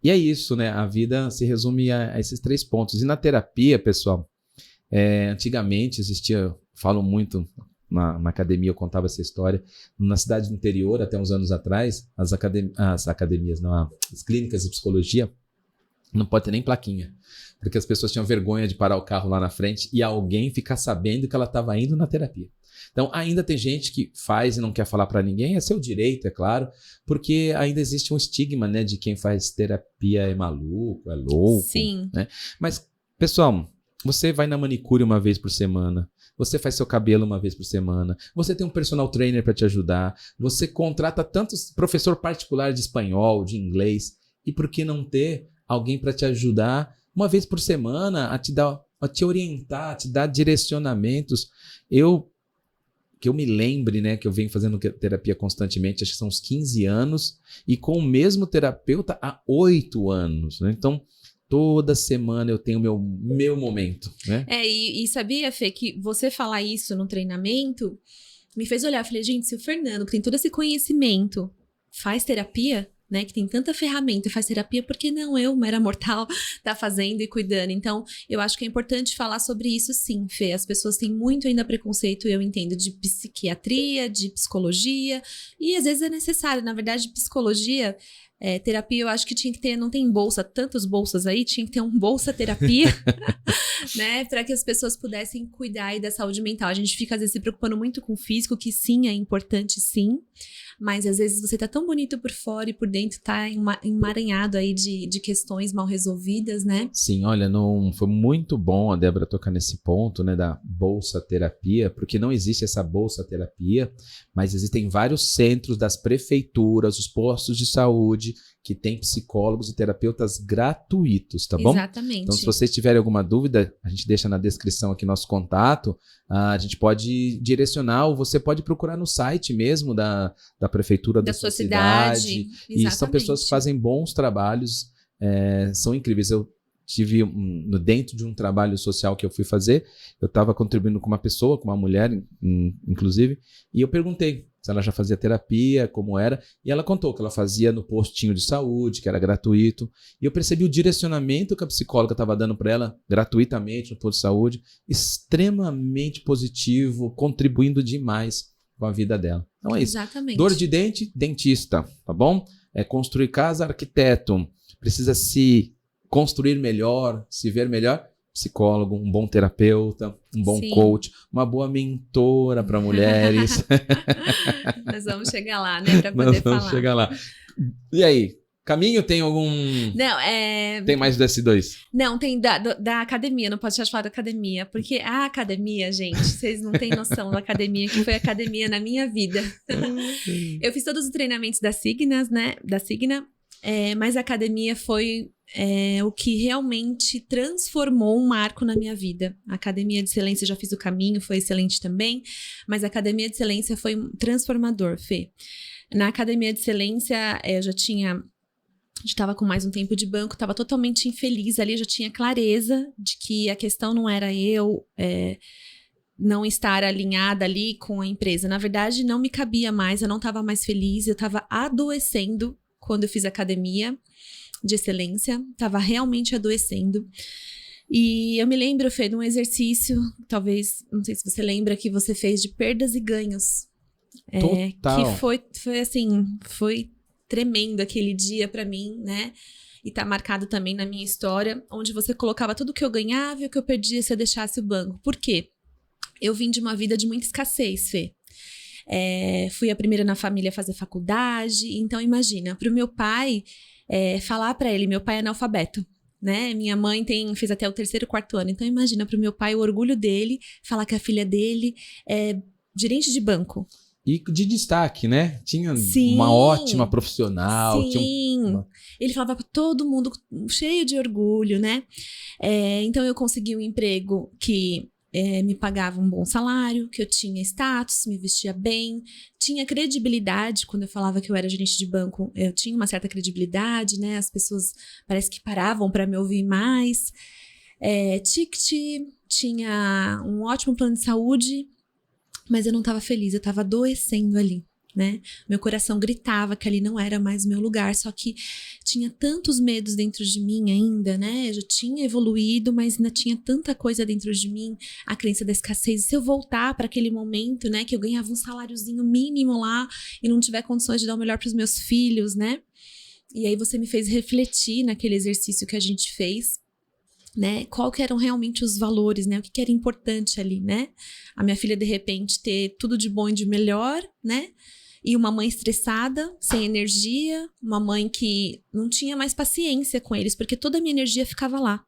é isso, né? A vida se resume a esses 3 pontos. E na terapia, pessoal, antigamente existia, falo muito na academia, eu contava essa história, na cidade do interior, até uns anos atrás, as academias, não, as clínicas de psicologia, não pode ter nem plaquinha, porque as pessoas tinham vergonha de parar o carro lá na frente e alguém ficar sabendo que ela estava indo na terapia. Então, ainda tem gente que faz e não quer falar para ninguém, é seu direito, é claro, porque ainda existe um estigma, né, de quem faz terapia é maluco, é louco. Sim. Né? Mas, pessoal, você vai na manicure uma vez por semana, você faz seu cabelo uma vez por semana, você tem um personal trainer para te ajudar, você contrata tantos professor particular de espanhol, de inglês, e por que não ter alguém para te ajudar uma vez por semana a te orientar, a te dar direcionamentos? Que eu me lembre, né, que eu venho fazendo terapia constantemente, acho que são uns 15 anos, e com o mesmo terapeuta há 8 anos, né? Então, toda semana eu tenho meu momento, né? E sabia, Fê, que você falar isso no treinamento me fez olhar, falei, gente, se o Fernando, que tem todo esse conhecimento, faz terapia, né, que tem tanta ferramenta e faz terapia, por que não eu, mera mortal, tá fazendo e cuidando? Então, eu acho que é importante falar sobre isso sim, Fê. As pessoas têm muito ainda preconceito, eu entendo, de psiquiatria, de psicologia, e às vezes é necessário. Na verdade, psicologia, terapia, eu acho que tinha que ter, não tem bolsa, tantas bolsas aí, tinha que ter um bolsa terapia, né, para que as pessoas pudessem cuidar aí da saúde mental. A gente fica às vezes se preocupando muito com o físico, que sim, é importante sim, mas às vezes você tá tão bonito por fora e por dentro tá emaranhado aí de questões mal resolvidas, né? Sim, olha, não foi muito bom a Débora tocar nesse ponto, né, da bolsa terapia, porque não existe essa bolsa terapia, mas existem vários centros das prefeituras, os postos de saúde, que tem psicólogos e terapeutas gratuitos, tá bom? Exatamente. Então, se vocês tiverem alguma dúvida, a gente deixa na descrição aqui nosso contato, a gente pode direcionar, ou você pode procurar no site mesmo da prefeitura da sua cidade. E são pessoas que fazem bons trabalhos, são incríveis. Eu tive, dentro de um trabalho social que eu fui fazer, eu estava contribuindo com uma pessoa, com uma mulher, inclusive, e eu perguntei se ela já fazia terapia, como era, e ela contou que ela fazia no postinho de saúde, que era gratuito, e eu percebi o direcionamento que a psicóloga estava dando para ela, gratuitamente, no posto de saúde, extremamente positivo, contribuindo demais com a vida dela. Então é isso. Exatamente. Dor de dente, dentista, tá bom? Construir casa, arquiteto. Precisa se construir melhor, se ver melhor, psicólogo, um bom terapeuta, um bom coach, uma boa mentora para mulheres. Nós vamos chegar lá, né, para poder falar. Vamos chegar lá. E aí, caminho tem algum... Não, Tem mais do S2? Não, tem da academia, não posso deixar de falar da academia, porque a academia, gente, vocês não têm noção da academia, que foi a academia na minha vida. Eu fiz todos os treinamentos da Signa, né, mas a academia foi o que realmente transformou um marco na minha vida. A Academia de Excelência, já fiz o caminho, foi excelente também, mas a Academia de Excelência foi transformador, Fê. Na Academia de Excelência, eu já estava com mais um tempo de banco, estava totalmente infeliz ali, já tinha clareza de que a questão não era eu não estar alinhada ali com a empresa. Na verdade, não me cabia mais, eu não estava mais feliz, eu estava adoecendo quando eu fiz academia de excelência, estava realmente adoecendo. E eu me lembro, Fê, de um exercício, talvez, não sei se você lembra, que você fez de perdas e ganhos. Total. Que foi assim, foi tremendo aquele dia pra mim, né? E tá marcado também na minha história, onde você colocava tudo que eu ganhava e o que eu perdia se eu deixasse o banco. Por quê? Eu vim de uma vida de muita escassez, Fê. Fui a primeira na família a fazer faculdade, então imagina, pro meu pai, falar pra ele, meu pai é analfabeto, né? Minha mãe fez até o 3º, 4º ano, então imagina pro meu pai o orgulho dele, falar que a filha dele é gerente de banco. E de destaque, né? Tinha Sim, uma ótima profissional. Sim, ele falava pra todo mundo cheio de orgulho, né? Então eu consegui um emprego que me pagava um bom salário, que eu tinha status, me vestia bem, tinha credibilidade. Quando eu falava que eu era gerente de banco, eu tinha uma certa credibilidade, né? As pessoas parece que paravam para me ouvir mais. Ticket, tinha um ótimo plano de saúde, mas eu não estava feliz, eu estava adoecendo ali, né? Meu coração gritava que ali não era mais o meu lugar, só que tinha tantos medos dentro de mim ainda, né? Eu já tinha evoluído, mas ainda tinha tanta coisa dentro de mim, a crença da escassez. E se eu voltar para aquele momento, né, que eu ganhava um saláriozinho mínimo lá e não tiver condições de dar o melhor para os meus filhos, né? E aí você me fez refletir naquele exercício que a gente fez, né? Qual que eram realmente os valores, né? O que era importante ali, né? A minha filha, de repente, ter tudo de bom e de melhor, né? E uma mãe estressada, sem energia, uma mãe que não tinha mais paciência com eles, porque toda a minha energia ficava lá.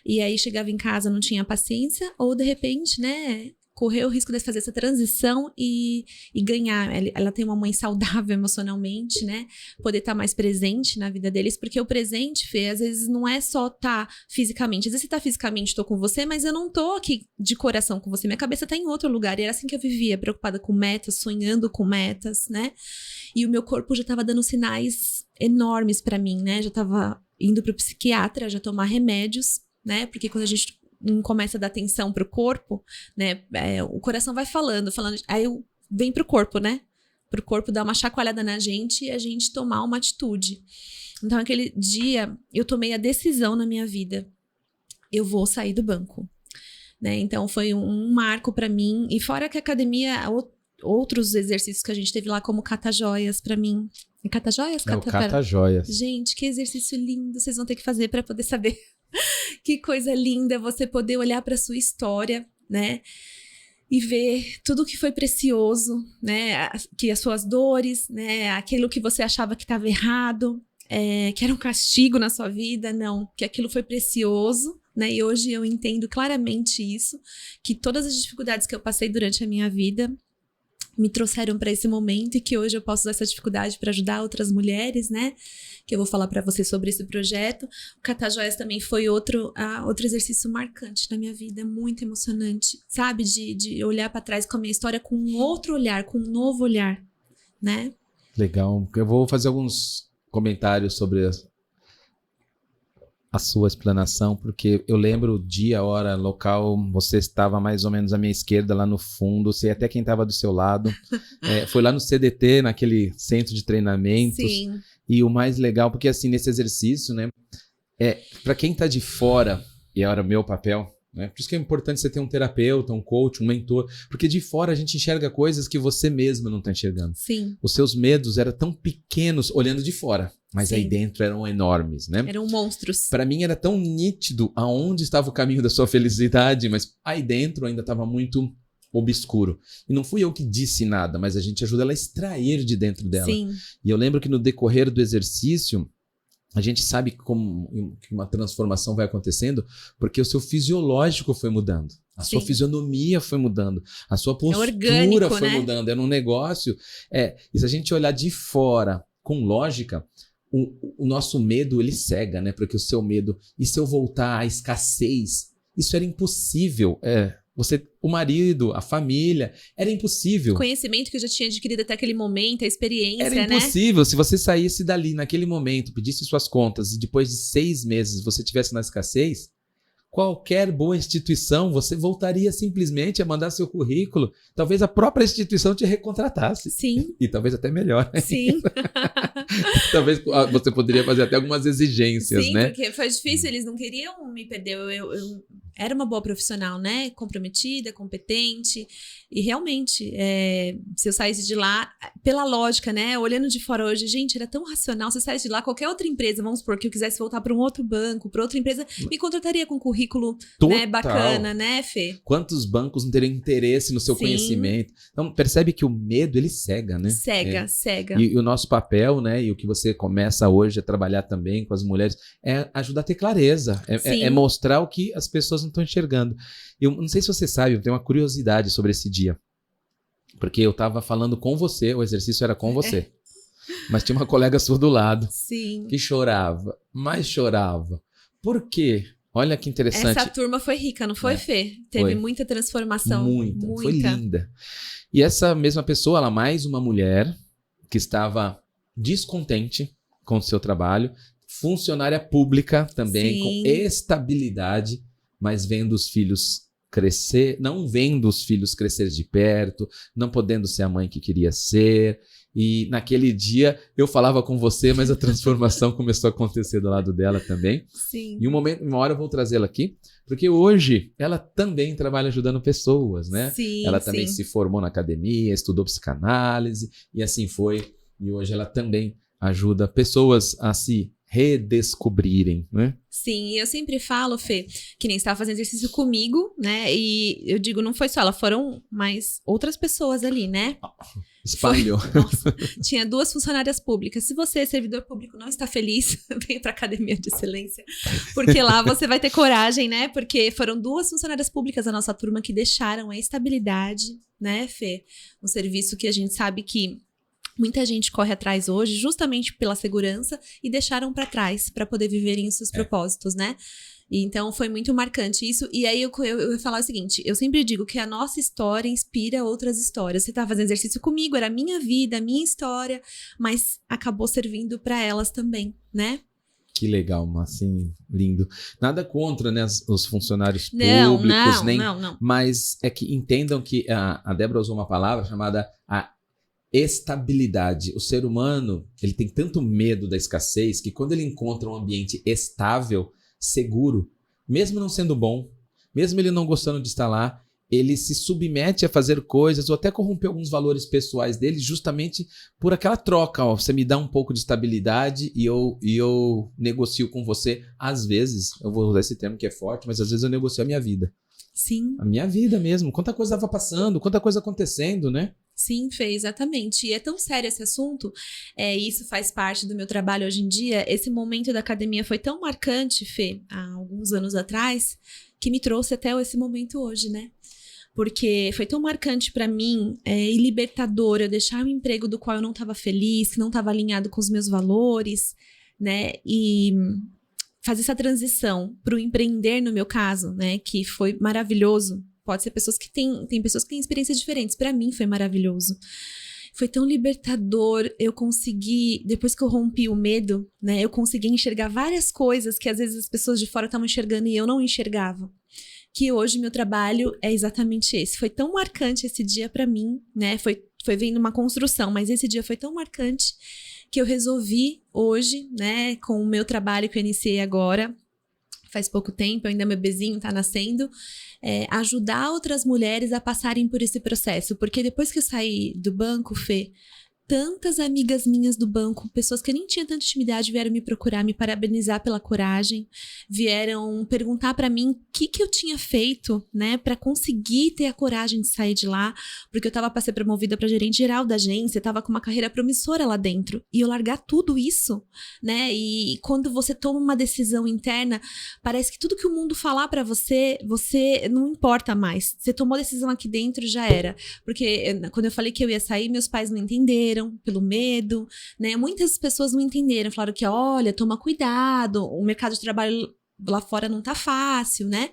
E aí chegava em casa, não tinha paciência, ou de repente, né, correr o risco de fazer essa transição e ganhar. Ela tem uma mãe saudável emocionalmente, né? Poder estar mais presente na vida deles, porque o presente, Fê, às vezes não é só estar fisicamente. Às vezes você tá fisicamente, tô com você, mas eu não tô aqui de coração com você. Minha cabeça tá em outro lugar. E era assim que eu vivia, preocupada com metas, sonhando com metas, né? E o meu corpo já tava dando sinais enormes pra mim, né? Já tava indo pro psiquiatra, já tomar remédios, né? Porque quando a gente não começa a dar atenção pro corpo, né? O coração vai falando, aí vem pro corpo, né? Pro corpo dar uma chacoalhada na gente e a gente tomar uma atitude. Então, aquele dia, eu tomei a decisão na minha vida. Eu vou sair do banco, né? Então, foi um marco pra mim. E fora que a academia, outros exercícios que a gente teve lá, como cata-joias pra mim. É cata-joias? É o cata-joias. Gente, que exercício lindo. Vocês vão ter que fazer pra poder saber. Que coisa linda você poder olhar para sua história, né? E ver tudo que foi precioso, né? Que as suas dores, né? Aquilo que você achava que estava errado, que era um castigo na sua vida, não. Que aquilo foi precioso, né? E hoje eu entendo claramente isso, que todas as dificuldades que eu passei durante a minha vida me trouxeram para esse momento e que hoje eu posso usar essa dificuldade para ajudar outras mulheres, né? Que eu vou falar para você sobre esse projeto. O Cata-Joias também foi outro exercício marcante na minha vida, muito emocionante, sabe? De olhar para trás com a minha história com um outro olhar, com um novo olhar, né? Legal. Eu vou fazer alguns comentários sobre a sua explanação, porque eu lembro o dia, hora, local, você estava mais ou menos à minha esquerda, lá no fundo, sei até quem estava do seu lado. Foi lá no CDT, naquele centro de treinamentos. Sim. E o mais legal, porque assim, nesse exercício, né, para quem está de fora, e era meu papel, né, por isso que é importante você ter um terapeuta, um coach, um mentor, porque de fora a gente enxerga coisas que você mesmo não está enxergando. Sim. Os seus medos eram tão pequenos olhando de fora, mas Sim. Aí dentro eram enormes, né? Eram monstros. Para mim era tão nítido aonde estava o caminho da sua felicidade, mas aí dentro ainda estava muito obscuro. E não fui eu que disse nada, mas a gente ajuda ela a extrair de dentro dela. Sim. E eu lembro que no decorrer do exercício, a gente sabe como que uma transformação vai acontecendo, porque o seu fisiológico foi mudando. A sua fisionomia foi mudando. A sua postura orgânico, foi né? mudando. Era um negócio. E se a gente olhar de fora com lógica, o nosso medo, ele cega, né? Porque o seu medo... E se eu voltar à escassez? Isso era impossível. O marido, a família, era impossível. O conhecimento que eu já tinha adquirido até aquele momento, a experiência, era impossível. Se você saísse dali naquele momento, pedisse suas contas e depois de 6 meses você estivesse na escassez, qualquer boa instituição, você voltaria simplesmente a mandar seu currículo. Talvez a própria instituição te recontratasse. Sim. E talvez até melhor. Sim. Talvez você poderia fazer até algumas exigências, Sim, né? Sim, porque foi difícil, eles não queriam me perder. Eu era uma boa profissional, né? Comprometida, competente. E realmente, se eu saísse de lá, pela lógica, né? Olhando de fora hoje, gente, era tão racional. Se eu saísse de lá, qualquer outra empresa, vamos supor, que eu quisesse voltar para um outro banco, para outra empresa, me contrataria com um currículo, né, bacana, né, Fê? Quantos bancos não teriam interesse no seu conhecimento? Então, percebe que o medo, ele cega, né? Cega. E o nosso papel, né? E o que você começa hoje a trabalhar também com as mulheres é ajudar a ter clareza. É mostrar o que as pessoas não estão enxergando. Eu não sei se você sabe, eu tenho uma curiosidade sobre esse dia. Porque eu estava falando com você, o exercício era com você. Mas tinha uma colega sua do lado. Sim. Que chorava, mas chorava. Por quê? Olha que interessante. Essa turma foi rica, não foi, Fê? Teve muita transformação. Muita. Foi linda. E essa mesma pessoa, ela mais uma mulher que estava descontente com o seu trabalho, funcionária pública também, Sim. com estabilidade, mas vendo os filhos crescer, não vendo os filhos crescer de perto, não podendo ser a mãe que queria ser. E naquele dia eu falava com você, mas a transformação começou a acontecer do lado dela também. Sim. E uma hora eu vou trazê-la aqui, porque hoje ela também trabalha ajudando pessoas, né? Sim, ela também se formou na academia, estudou psicanálise e assim foi. E hoje ela também ajuda pessoas a se redescobrirem, né? Sim, eu sempre falo, Fê, que nem estava fazendo exercício comigo, né? E eu digo, não foi só ela, foram mais outras pessoas ali, né? Espalhou. Nossa, tinha 2 funcionárias públicas. Se você, servidor público, não está feliz, venha para a Academia de Excelência, porque lá você vai ter coragem, né? Porque foram 2 funcionárias públicas da nossa turma que deixaram a estabilidade, né, Fê? Um serviço que a gente sabe que muita gente corre atrás hoje justamente pela segurança e deixaram para trás para poder viverem os seus propósitos, né? E então foi muito marcante isso. E aí eu ia falar o seguinte, eu sempre digo que a nossa história inspira outras histórias. Você tá fazendo exercício comigo, era a minha vida, a minha história, mas acabou servindo para elas também, né? Que legal, assim, lindo. Nada contra, né, os funcionários Não, públicos, não. Mas é que entendam que a Débora usou uma palavra chamada a estabilidade. O ser humano, ele tem tanto medo da escassez que quando ele encontra um ambiente estável, seguro, mesmo não sendo bom, mesmo ele não gostando de estar lá, ele se submete a fazer coisas ou até corromper alguns valores pessoais dele justamente por aquela troca. Ó, você me dá um pouco de estabilidade e eu negocio com você. Às vezes, eu vou usar esse termo que é forte, mas às vezes eu negocio a minha vida. Sim. A minha vida mesmo. Quanta coisa estava passando, quanta coisa acontecendo, né? Sim, Fê, exatamente. E é tão sério esse assunto, isso faz parte do meu trabalho hoje em dia. Esse momento da academia foi tão marcante, Fê, há alguns anos atrás, que me trouxe até esse momento hoje, né? Porque foi tão marcante para mim e libertador eu deixar um emprego do qual eu não estava feliz, que não estava alinhado com os meus valores, né? E fazer essa transição para o empreender, no meu caso, né? Que foi maravilhoso. Pode ser pessoas que tem pessoas que têm experiências diferentes. Para mim foi maravilhoso. Foi tão libertador. Eu consegui, depois que eu rompi o medo, né? Eu consegui enxergar várias coisas que às vezes as pessoas de fora estavam enxergando e eu não enxergava. Que hoje meu trabalho é exatamente esse. Foi tão marcante esse dia para mim, né? Foi vendo uma construção, mas esse dia foi tão marcante que eu resolvi hoje, né? Com o meu trabalho que eu iniciei agora, faz pouco tempo, ainda meu bebezinho tá nascendo, ajudar outras mulheres a passarem por esse processo. Porque depois que eu saí do banco, Fê, tantas amigas minhas do banco, pessoas que nem tinham tanta intimidade, vieram me procurar, me parabenizar pela coragem, vieram perguntar pra mim o que eu tinha feito, né, pra conseguir ter a coragem de sair de lá, porque eu tava pra ser promovida pra gerente geral da agência, tava com uma carreira promissora lá dentro, e eu largar tudo isso, né, e quando você toma uma decisão interna, parece que tudo que o mundo falar pra você, você não importa mais, você tomou a decisão aqui dentro, já era, porque quando eu falei que eu ia sair, meus pais não entenderam, pelo medo, né? Muitas pessoas não entenderam, falaram que, olha, toma cuidado, o mercado de trabalho lá fora não tá fácil, né?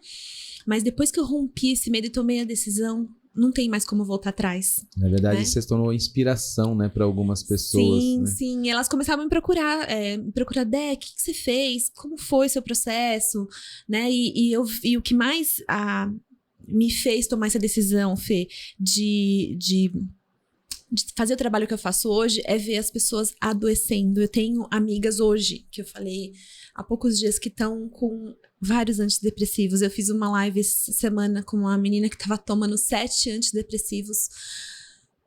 Mas depois que eu rompi esse medo e tomei a decisão, não tem mais como voltar atrás. Na verdade, né? Você se tornou inspiração, né, para algumas pessoas. Sim, né? sim. Elas começavam a me procurar, Dé, o que você fez? Como foi o seu processo? Né? E o que mais me fez tomar essa decisão, Fê, de fazer o trabalho que eu faço hoje é ver as pessoas adoecendo. Eu tenho amigas hoje, que eu falei há poucos dias, que estão com vários antidepressivos. Eu fiz uma live essa semana com uma menina que estava tomando 7 antidepressivos,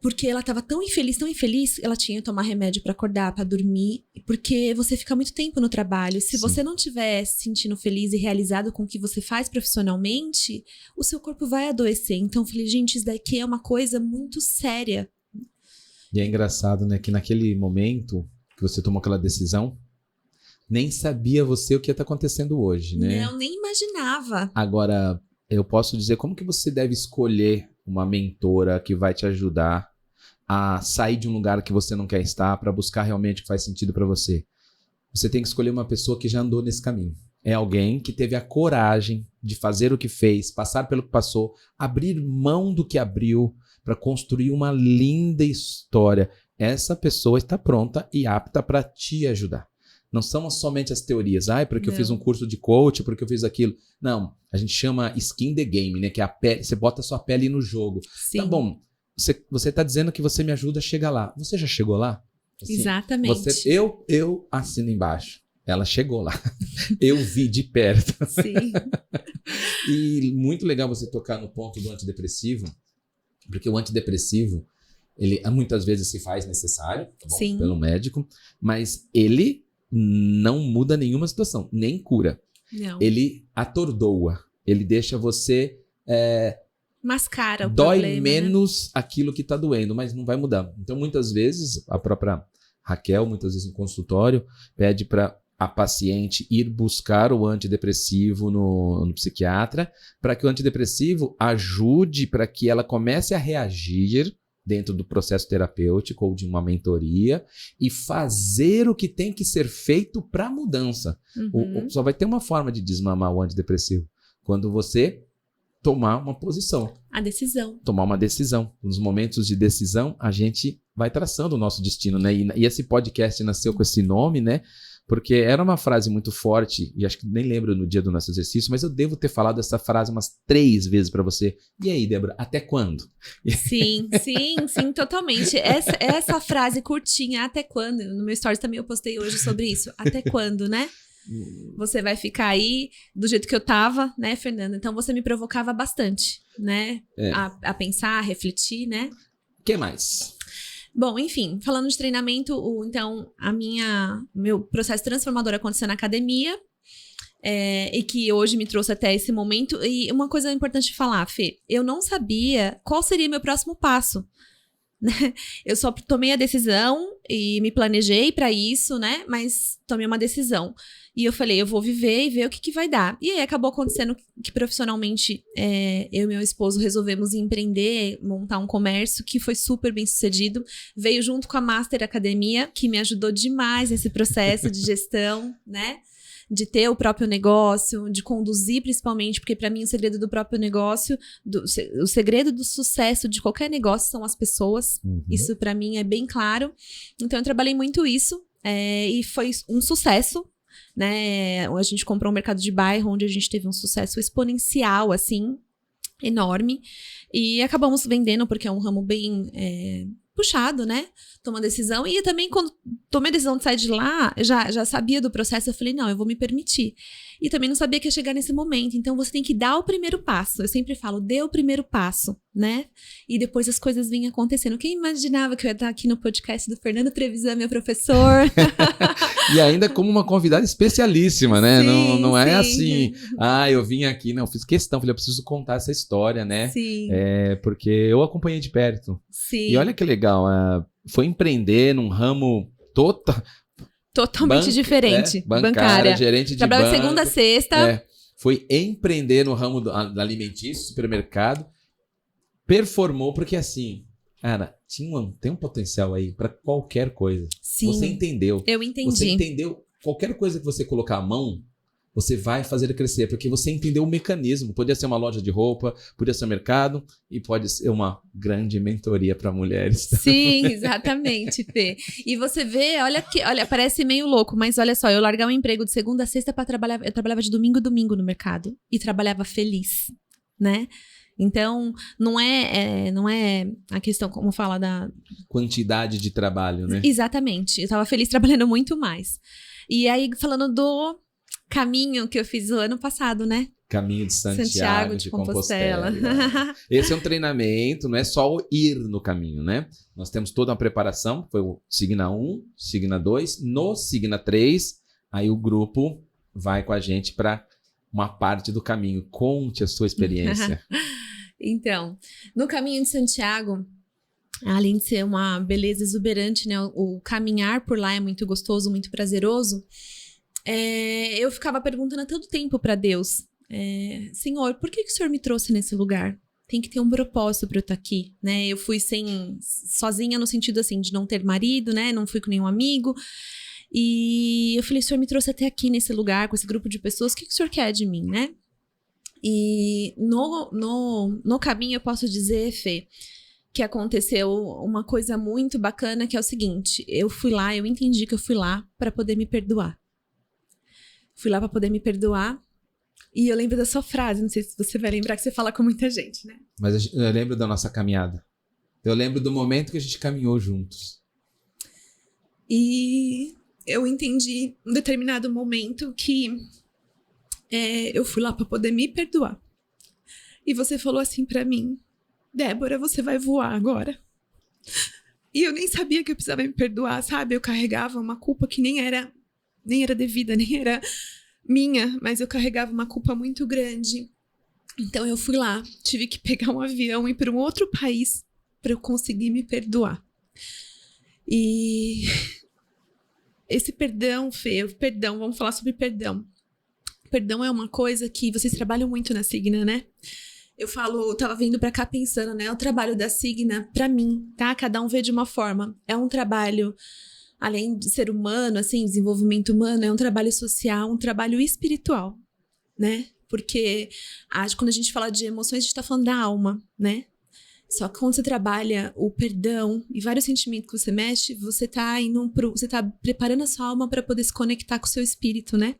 porque ela estava tão infeliz, ela tinha que tomar remédio para acordar, para dormir, porque você fica muito tempo no trabalho. Se você não estiver se sentindo feliz e realizado com o que você faz profissionalmente, o seu corpo vai adoecer. Então eu falei, gente, isso daqui é uma coisa muito séria. E é engraçado, né, que naquele momento que você tomou aquela decisão, nem sabia você o que ia estar acontecendo hoje, né? Não, nem imaginava. Agora, eu posso dizer como que você deve escolher uma mentora que vai te ajudar a sair de um lugar que você não quer estar para buscar realmente o que faz sentido para você. Você tem que escolher uma pessoa que já andou nesse caminho. é alguém que teve a coragem de fazer o que fez, passar pelo que passou, abrir mão do que abriu para construir uma linda história. Essa pessoa está pronta e apta para te ajudar. Não são somente as teorias, porque eu fiz um curso de coach, porque eu fiz aquilo. Não, a gente chama skin the game, né? Que é a pele, você bota a sua pele no jogo. Sim. Tá bom, você tá dizendo que você me ajuda a chegar lá. Você já chegou lá? Assim, exatamente. Eu assino embaixo. Ela chegou lá. Eu vi de perto. Sim. E muito legal você tocar no ponto do antidepressivo, porque o antidepressivo, ele muitas vezes se faz necessário, tá bom? Sim. Pelo médico, mas ele não muda nenhuma situação, nem cura. Não. Ele atordoa, ele deixa você... mascara o dói problema, menos aquilo que está doendo, mas não vai mudar. Então, muitas vezes, a própria Raquel, muitas vezes em consultório, pede para a paciente ir buscar o antidepressivo no psiquiatra, para que o antidepressivo ajude para que ela comece a reagir dentro do processo terapêutico ou de uma mentoria e fazer o que tem que ser feito para a mudança. Só vai ter uma forma de desmamar o antidepressivo, quando você tomar uma posição. A decisão. Tomar uma decisão. Nos momentos de decisão, a gente vai traçando o nosso destino, né? E esse podcast nasceu com esse nome, né? Porque era uma frase muito forte, e acho que nem lembro no dia do nosso exercício, mas eu devo ter falado essa frase umas 3 vezes para você. E aí, Débora, até quando? Sim, totalmente. Essa frase curtinha, até quando? No meu stories também eu postei hoje sobre isso. Até quando, né? Você vai ficar aí do jeito que eu tava, né, Fernanda? Então você me provocava bastante, né? A pensar, a refletir, né? O que mais? Bom, enfim, falando de treinamento, então, meu processo transformador aconteceu na academia, e que hoje me trouxe até esse momento. E uma coisa importante de falar, Fê, eu não sabia qual seria meu próximo passo, né? Eu só tomei a decisão e me planejei para isso, né? Mas tomei uma decisão. E eu falei, eu vou viver e ver o que vai dar. E aí acabou acontecendo que profissionalmente eu e meu esposo resolvemos empreender, montar um comércio que foi super bem sucedido. Veio junto com a Master Academia, que me ajudou demais nesse processo de gestão, né? De ter o próprio negócio, de conduzir principalmente, porque para mim o segredo do próprio negócio, o segredo do sucesso de qualquer negócio são as pessoas. Isso para mim é bem claro. Então eu trabalhei muito isso e foi um sucesso, né? A gente comprou um mercado de bairro onde a gente teve um sucesso exponencial, assim, enorme. E acabamos vendendo porque é um ramo bem puxado, né? Tomar decisão. E também, quando tomei a decisão de sair de lá, já sabia do processo. Eu falei, não, eu vou me permitir. E também não sabia que ia chegar nesse momento. Então, você tem que dar o primeiro passo. Eu sempre falo, dê o primeiro passo, né? E depois as coisas vêm acontecendo. Quem imaginava que eu ia estar aqui no podcast do Fernando Trevisan, meu professor? E ainda como uma convidada especialíssima, né? Sim, não é sim. assim, eu vim aqui, não, fiz questão, falei, eu preciso contar essa história, né? Sim. Porque eu acompanhei de perto. Sim. E olha que legal, foi empreender num ramo totalmente diferente. Bancária, gerente de banco. Trabalhava de segunda a sexta. Foi empreender no ramo do alimentício, supermercado. Performou, porque assim, cara, tem um potencial aí para qualquer coisa. Sim. Você entendeu. Eu entendi. Você entendeu. Qualquer coisa que você colocar a mão, você vai fazer crescer, porque você entendeu o mecanismo. Podia ser uma loja de roupa, podia ser um mercado e pode ser uma grande mentoria para mulheres. Sim, exatamente, Fê. E você vê, olha, parece meio louco, mas olha só, eu largava um emprego de segunda a sexta para trabalhar, eu trabalhava de domingo a domingo no mercado e trabalhava feliz, né? Então, não é a questão, como fala, da quantidade de trabalho, né? Exatamente. Eu estava feliz trabalhando muito mais. E aí, falando do caminho que eu fiz o ano passado, né? Caminho de Santiago de Compostela. Esse é um treinamento, não é só o ir no caminho, né? Nós temos toda uma preparação, foi o Signa 1, Signa 2, no Signa 3, aí o grupo vai com a gente para uma parte do caminho. Conte a sua experiência. Então, no caminho de Santiago, além de ser uma beleza exuberante, né? O caminhar por lá é muito gostoso, muito prazeroso. Eu ficava perguntando todo tempo para Deus, Senhor, por que o Senhor me trouxe nesse lugar? Tem que ter um propósito para eu estar aqui, né? Eu fui sozinha no sentido assim de não ter marido, né? Não fui com nenhum amigo. E eu falei, o senhor me trouxe até aqui nesse lugar, com esse grupo de pessoas, o que o senhor quer de mim, né? E no caminho eu posso dizer, Fê, que aconteceu uma coisa muito bacana, que é o seguinte, eu entendi que eu fui lá para poder me perdoar. Fui lá para poder me perdoar. E eu lembro da sua frase, não sei se você vai lembrar, que você fala com muita gente, né? Mas eu lembro da nossa caminhada. Eu lembro do momento que a gente caminhou juntos. E eu entendi em um determinado momento que eu fui lá para poder me perdoar. E você falou assim para mim, Débora, você vai voar agora. E eu nem sabia que eu precisava me perdoar, sabe? Eu carregava uma culpa que nem era devida, nem era minha, mas eu carregava uma culpa muito grande. Então eu fui lá, tive que pegar um avião e ir para um outro país para eu conseguir me perdoar. E esse perdão, Fê, vamos falar sobre perdão. Perdão é uma coisa que vocês trabalham muito na Signa, né? Eu tava vindo pra cá pensando, né? O trabalho da Signa, pra mim, tá? Cada um vê de uma forma. É um trabalho, além de ser humano, assim, desenvolvimento humano, é um trabalho social, um trabalho espiritual, né? Porque quando a gente fala de emoções, a gente tá falando da alma, né? Só que quando você trabalha o perdão e vários sentimentos que você mexe, você tá preparando a sua alma para poder se conectar com o seu espírito, né?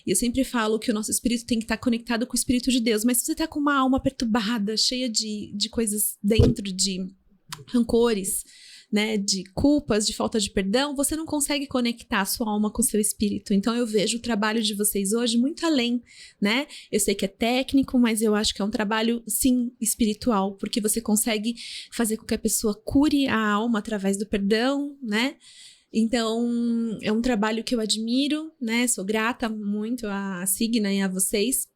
E eu sempre falo que o nosso espírito tem que estar conectado com o espírito de Deus, mas se você tá com uma alma perturbada, cheia de coisas dentro, de rancores, né, de culpas, de falta de perdão, você não consegue conectar a sua alma com o seu espírito. Então eu vejo o trabalho de vocês hoje muito além, né? Eu sei que é técnico, mas eu acho que é um trabalho, sim, espiritual, porque você consegue fazer com que a pessoa cure a alma através do perdão, né? Então, é um trabalho que eu admiro, né? Sou grata muito à Signa e a vocês.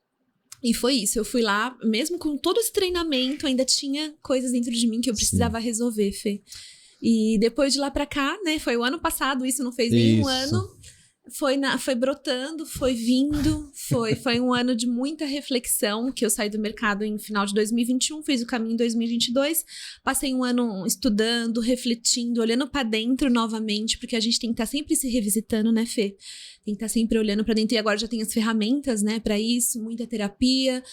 E foi isso, eu fui lá, mesmo com todo esse treinamento, ainda tinha coisas dentro de mim que eu precisava resolver, Fê. E depois de lá pra cá, né, foi o ano passado, isso não fez nenhum ano, foi brotando, foi vindo, foi um ano de muita reflexão, que eu saí do mercado em final de 2021, fiz o caminho em 2022, passei um ano estudando, refletindo, olhando pra dentro novamente, porque a gente tem que estar sempre se revisitando, né, Fê? Tem que estar sempre olhando pra dentro, e agora já tem as ferramentas, né, pra isso, muita terapia,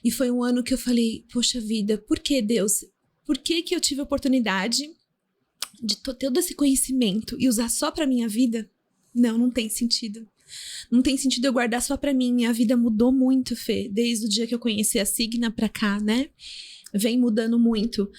e foi um ano que eu falei, poxa vida, por que Deus? Por que eu tive a oportunidade de ter todo esse conhecimento e usar só pra minha vida? Não tem sentido. Não tem sentido eu guardar só pra mim. Minha vida mudou muito, Fê, desde o dia que eu conheci a Signa pra cá, né? Vem mudando muito.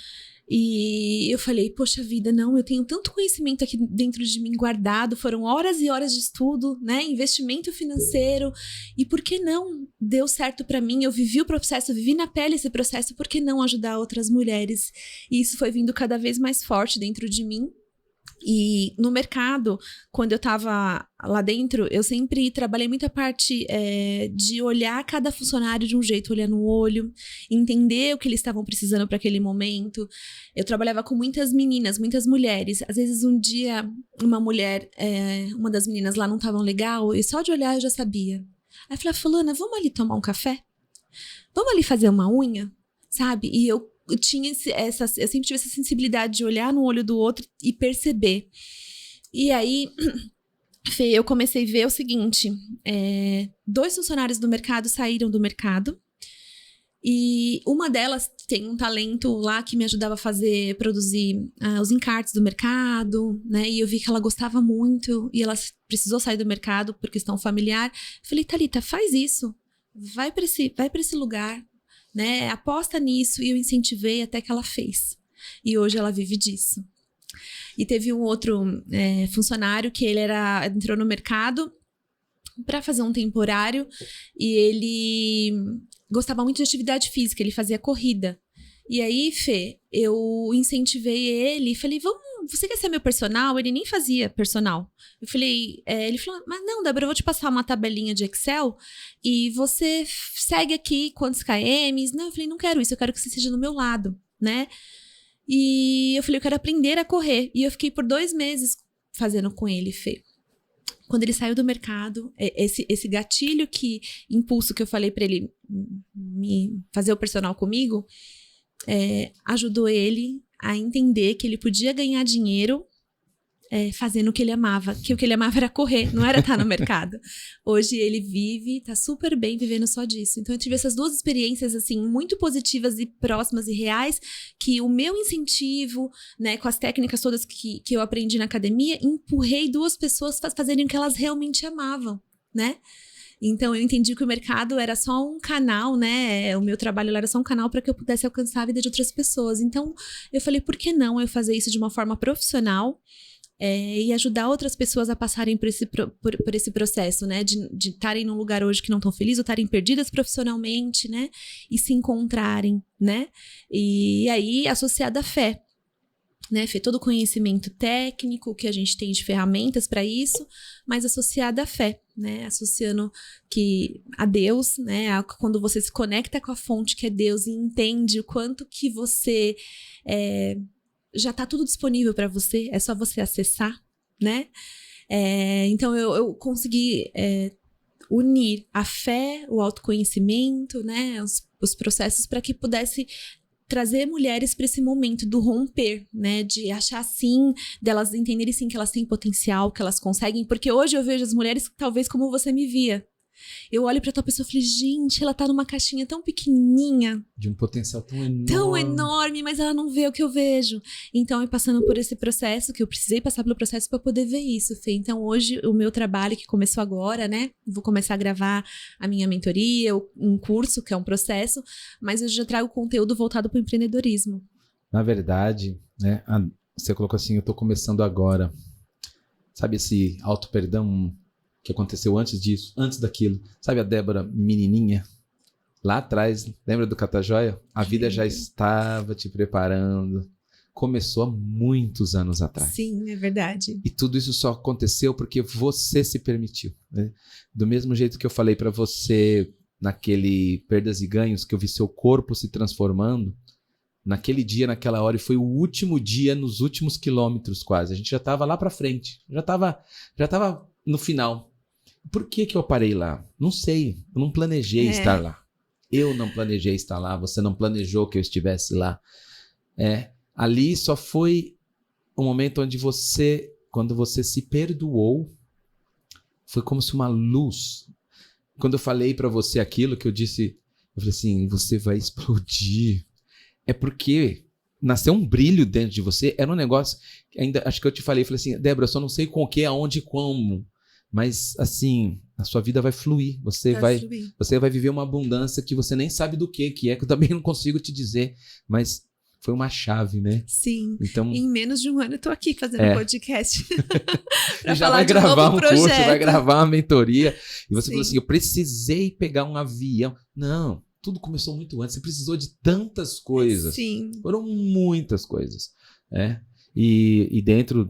E eu falei, poxa vida, não, eu tenho tanto conhecimento aqui dentro de mim guardado, foram horas e horas de estudo, né, investimento financeiro, e por que não deu certo pra mim? Eu vivi o processo, eu vivi na pele esse processo, por que não ajudar outras mulheres? E isso foi vindo cada vez mais forte dentro de mim. E no mercado, quando eu tava lá dentro, eu sempre trabalhei muita parte de olhar cada funcionário de um jeito, olhar no olho, entender o que eles estavam precisando para aquele momento. Eu trabalhava com muitas meninas, muitas mulheres. Às vezes um dia, uma mulher, uma das meninas lá não estavam legal, e só de olhar eu já sabia. Aí eu falei, fulana, vamos ali tomar um café? Vamos ali fazer uma unha? Sabe? E eu sempre tive essa sensibilidade de olhar no olho do outro e perceber. E aí, Fê, eu comecei a ver o seguinte, 2 funcionários do mercado saíram do mercado, e uma delas tem um talento lá que me ajudava a produzir os encartes do mercado, né? E eu vi que ela gostava muito e ela precisou sair do mercado por questão familiar. Falei, Thalita, faz isso, vai para esse lugar, né? Aposta nisso. E eu incentivei até que ela fez. E hoje ela vive disso. E teve um outro funcionário que ele entrou no mercado para fazer um temporário e ele gostava muito de atividade física, ele fazia corrida. E aí, Fê, eu incentivei ele e falei, você quer ser meu personal? Ele nem fazia personal. Eu falei, ele falou, mas não, Débora, eu vou te passar uma tabelinha de Excel e você segue aqui quantos KMs. Não, eu falei, não quero isso, eu quero que você seja do meu lado, né? E eu falei, eu quero aprender a correr. E eu fiquei por 2 meses fazendo com ele, Fê. Quando ele saiu do mercado, esse gatilho impulso que eu falei pra ele me fazer o personal comigo, ajudou ele a entender que ele podia ganhar dinheiro fazendo o que ele amava, que o que ele amava era correr, não era estar no mercado. Hoje ele vive, tá super bem vivendo só disso. Então eu tive essas duas experiências, assim, muito positivas e próximas e reais, que o meu incentivo, né, com as técnicas todas que eu aprendi na academia, empurrei duas pessoas fazerem o que elas realmente amavam, né? Então eu entendi que o mercado era só um canal, né? O meu trabalho era só um canal para que eu pudesse alcançar a vida de outras pessoas. Então eu falei, por que não eu fazer isso de uma forma profissional? E ajudar outras pessoas a passarem por esse processo, né? De estarem num lugar hoje que não estão felizes, ou estarem perdidas profissionalmente, né? E se encontrarem, né? E aí, associada à fé, né? Fé, todo o conhecimento técnico que a gente tem de ferramentas para isso, mas associada à fé, né? Associando a Deus, né? Quando você se conecta com a fonte que é Deus e entende o quanto que você... já tá tudo disponível para você, é só você acessar, né? Então eu consegui unir a fé, o autoconhecimento, né? Os processos para que pudesse trazer mulheres para esse momento do romper, né? De achar sim, delas entenderem sim que elas têm potencial, que elas conseguem, porque hoje eu vejo as mulheres talvez como você me via. Eu olho pra tua pessoa e falei, gente, ela tá numa caixinha tão pequenininha. De um potencial tão enorme. Tão enorme, mas ela não vê o que eu vejo. Então, eu passando por esse processo, que eu precisei passar pelo processo pra poder ver isso, Fê. Então, hoje, o meu trabalho, que começou agora, né? Vou começar a gravar a minha mentoria, um curso, que é um processo, mas eu já trago conteúdo voltado pro empreendedorismo. Na verdade, né? Você colocou assim, eu tô começando agora. Sabe esse auto-perdão que aconteceu antes disso, antes daquilo. Sabe a Débora menininha? Lá atrás, lembra do Catajoia? A vida já estava te preparando. Começou há muitos anos atrás. Sim, é verdade. E tudo isso só aconteceu porque você se permitiu, né? Do mesmo jeito que eu falei para você naquele Perdas e Ganhos, que eu vi seu corpo se transformando, naquele dia, naquela hora, e foi o último dia, nos últimos quilômetros quase. A gente já estava lá para frente, já estava no final. Por que eu parei lá? Não sei, eu não planejei estar lá. Eu não planejei estar lá, você não planejou que eu estivesse lá. Ali só foi um momento onde quando você se perdoou, foi como se uma luz. Quando eu falei para você aquilo que eu disse, eu falei assim, você vai explodir. É porque nasceu um brilho dentro de você, era um negócio, ainda acho que eu te falei assim, Débora, eu só não sei com o que, aonde e como, mas assim, a sua vida vai fluir, você vai viver uma abundância que você nem sabe do que é, que eu também não consigo te dizer, mas foi uma chave, né? Sim, então, em menos de um ano eu tô aqui fazendo podcast. E já vai gravar um curso, vai gravar uma mentoria, e você falou assim, eu precisei pegar um avião. Não, tudo começou muito antes. Você precisou de tantas coisas. Sim. Foram muitas coisas. E dentro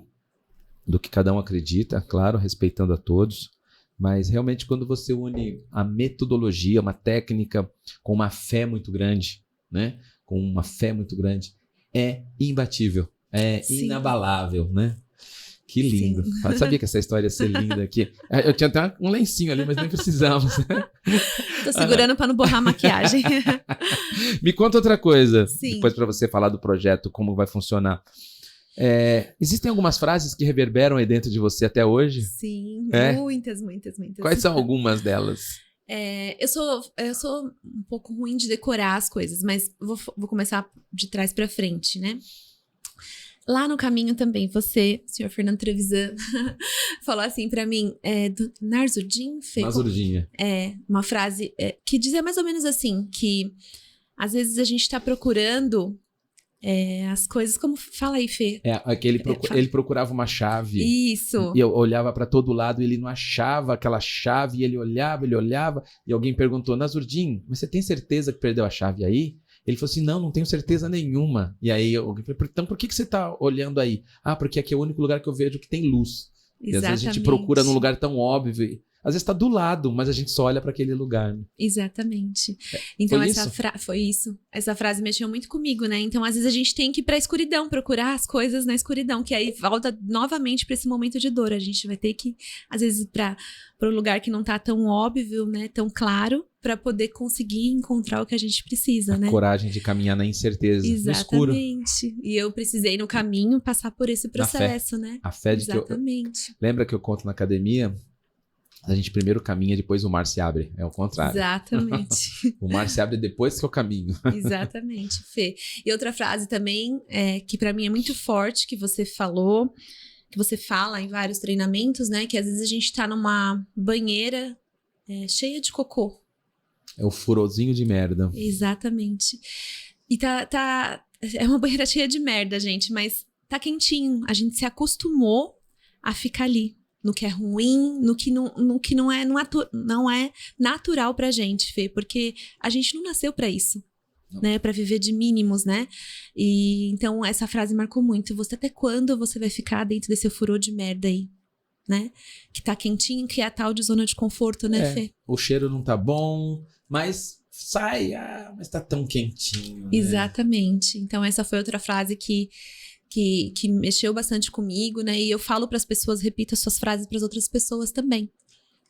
do que cada um acredita, claro, respeitando a todos, mas realmente quando você une a metodologia, uma técnica com uma fé muito grande, né? Com uma fé muito grande, é imbatível, é inabalável, né? Que lindo. Eu sabia que essa história ia ser linda aqui. Eu tinha até um lencinho ali, mas nem precisamos. Tô segurando para não borrar a maquiagem. Me conta outra coisa, Sim. Depois para você falar do projeto, como vai funcionar. Existem algumas frases que reverberam aí dentro de você até hoje? Sim, muitas. Quais são algumas delas? Eu sou um pouco ruim de decorar as coisas, mas vou começar de trás para frente, né? Lá no caminho também, você, senhor Fernando Trevisan, falou assim pra mim, do Nasruddin, Fê? Nasruddin. Uma frase que dizia mais ou menos assim, que às vezes a gente tá procurando as coisas, como... Fala aí, Fê. Ele procurava uma chave. Isso. E eu olhava pra todo lado e ele não achava aquela chave, e ele olhava, e alguém perguntou, Nasruddin, mas você tem certeza que perdeu a chave aí? Ele falou assim, não tenho certeza nenhuma. E aí alguém falou, então por que você está olhando aí? Porque aqui é o único lugar que eu vejo que tem luz. Exatamente. E às vezes a gente procura num lugar tão óbvio Às vezes está do lado, mas a gente só olha para aquele lugar. Né? Exatamente. Então, Foi isso? Essa frase mexeu muito comigo, né? Então, às vezes a gente tem que ir pra escuridão, procurar as coisas na escuridão, que aí volta novamente pra esse momento de dor. A gente vai ter que, às vezes, para um lugar que não tá tão óbvio, né? Tão claro, pra poder conseguir encontrar o que a gente precisa, né? Coragem de caminhar na incerteza, no escuro. Exatamente. E eu precisei, no caminho, passar por esse processo, né? A fé de Exatamente. Lembra que eu conto na academia? A gente primeiro caminha, depois o mar se abre. É o contrário. Exatamente. O mar se abre depois que eu caminho. Exatamente, Fê. E outra frase também, que pra mim é muito forte, que você falou, que você fala em vários treinamentos, né? Que às vezes a gente tá numa banheira cheia de cocô. É o furozinho de merda. Exatamente. E é uma banheira cheia de merda, gente, mas tá quentinho. A gente se acostumou a ficar ali. No que é ruim, no que não é natural pra gente, Fê, porque a gente não nasceu pra isso, né, pra viver de mínimos, né, e então essa frase marcou muito. Você até quando você vai ficar dentro desse furor de merda aí, né, que tá quentinho, que é a tal de zona de conforto, né, Fê? O cheiro não tá bom, mas sai, mas tá tão quentinho, né? Exatamente, então essa foi outra frase que mexeu bastante comigo, né? E eu falo para as pessoas, repito as suas frases para as outras pessoas também.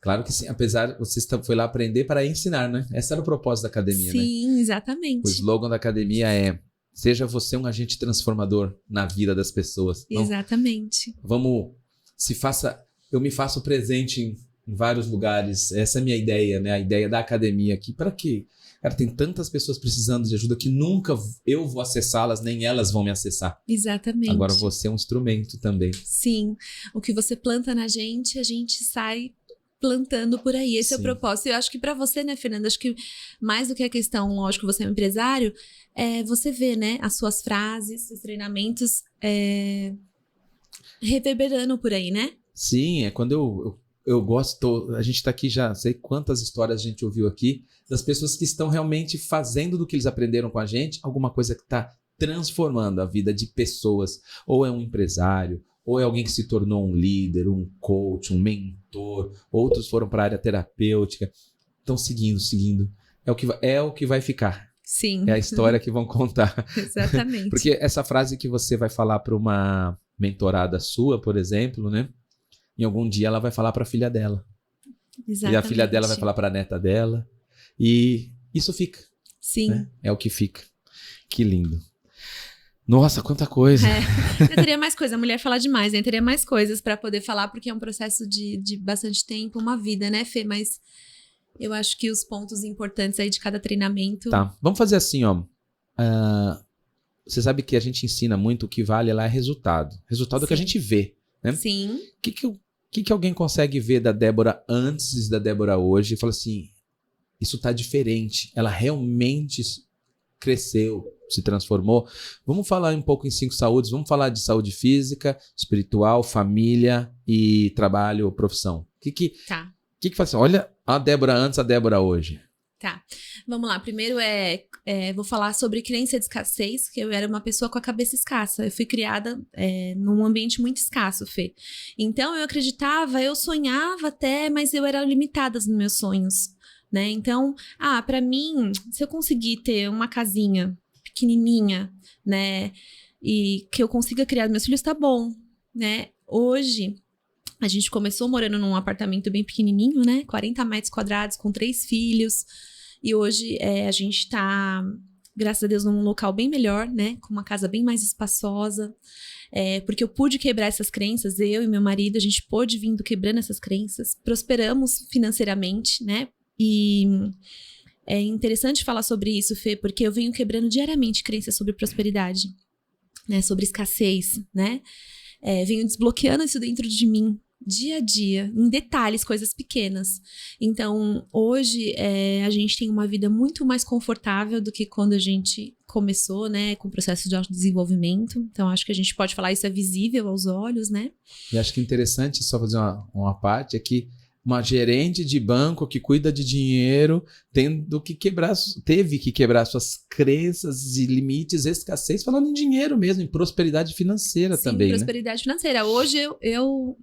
Claro que sim, apesar, você foi lá aprender para ensinar, né? Esse era o propósito da academia, né? Sim, exatamente. O slogan da academia é: seja você um agente transformador na vida das pessoas. Exatamente. Então, eu me faço presente em vários lugares. Essa é a minha ideia, né? A ideia da academia aqui. Para quê? Cara, tem tantas pessoas precisando de ajuda que nunca eu vou acessá-las, nem elas vão me acessar. Exatamente. Agora você é um instrumento também. Sim. O que você planta na gente, a gente sai plantando por aí. Esse é o propósito. Eu acho que para você, né, Fernanda, acho que mais do que a questão, lógico, você é um empresário, você vê, né, as suas frases, os treinamentos reverberando por aí, né? Sim, é quando eu gosto, a gente está aqui já, sei quantas histórias a gente ouviu aqui, das pessoas que estão realmente fazendo do que eles aprenderam com a gente, alguma coisa que está transformando a vida de pessoas. Ou é um empresário, ou é alguém que se tornou um líder, um coach, um mentor, outros foram para a área terapêutica. Estão seguindo. É o que vai ficar. Sim. É a história que vão contar. Exatamente. Porque essa frase que você vai falar para uma mentorada sua, por exemplo, né? Em algum dia ela vai falar para a filha dela. Exatamente. E a filha dela vai falar para a neta dela. E isso fica. Sim. Né? É o que fica. Que lindo. Nossa, quanta coisa. Eu teria mais coisa. A mulher fala demais, né? Teria mais coisas para poder falar, porque é um processo de bastante tempo, uma vida, né, Fê? Mas eu acho que os pontos importantes aí de cada treinamento... Tá, vamos fazer assim, ó. Você sabe que a gente ensina muito, o que vale lá é resultado. Resultado é o que a gente vê, né? Sim. O que alguém consegue ver da Débora antes e da Débora hoje e fala assim, isso tá diferente, ela realmente cresceu, se transformou. Vamos falar um pouco em 5 saúdes, vamos falar de saúde física, espiritual, família e trabalho, profissão. Tá. O que faz assim? Olha a Débora antes, a Débora hoje. Tá. Vamos lá. Primeiro vou falar sobre crença de escassez, que eu era uma pessoa com a cabeça escassa. Eu fui criada num ambiente muito escasso, Fê. Então, eu sonhava até, mas eu era limitada nos meus sonhos, né? Então, pra mim, se eu conseguir ter uma casinha pequenininha, né? E que eu consiga criar meus filhos, tá bom, né? Hoje... A gente começou morando num apartamento bem pequenininho, né? 40 metros quadrados, com 3 filhos. E hoje a gente tá, graças a Deus, num local bem melhor, né? Com uma casa bem mais espaçosa. Porque eu pude quebrar essas crenças, eu e meu marido, a gente pôde vindo quebrando essas crenças. Prosperamos financeiramente, né? E é interessante falar sobre isso, Fê, porque eu venho quebrando diariamente crenças sobre prosperidade, né? Sobre escassez, né? Venho desbloqueando isso dentro de mim. Dia a dia, em detalhes, coisas pequenas. Então, hoje, a gente tem uma vida muito mais confortável do que quando a gente começou, né, com o processo de autodesenvolvimento. Então, acho que a gente pode falar isso é visível aos olhos, né? E acho que interessante, só fazer uma parte, é que uma gerente de banco que cuida de dinheiro teve que quebrar suas crenças e limites, escassez, falando em dinheiro mesmo, em prosperidade financeira. Sim, também, prosperidade financeira. Hoje eu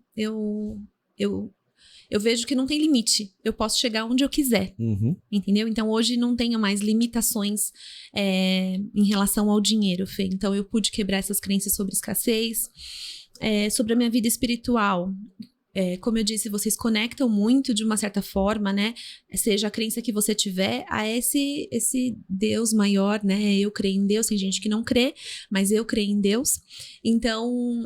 eu vejo que não tem limite. Eu posso chegar onde eu quiser, entendeu? Então, hoje não tenho mais limitações em relação ao dinheiro, Fê. Então, eu pude quebrar essas crenças sobre escassez. Sobre a minha vida espiritual, como eu disse, vocês conectam muito de uma certa forma, né? Seja a crença que você tiver a esse Deus maior, né? Eu creio em Deus, tem gente que não crê, mas eu creio em Deus. Então,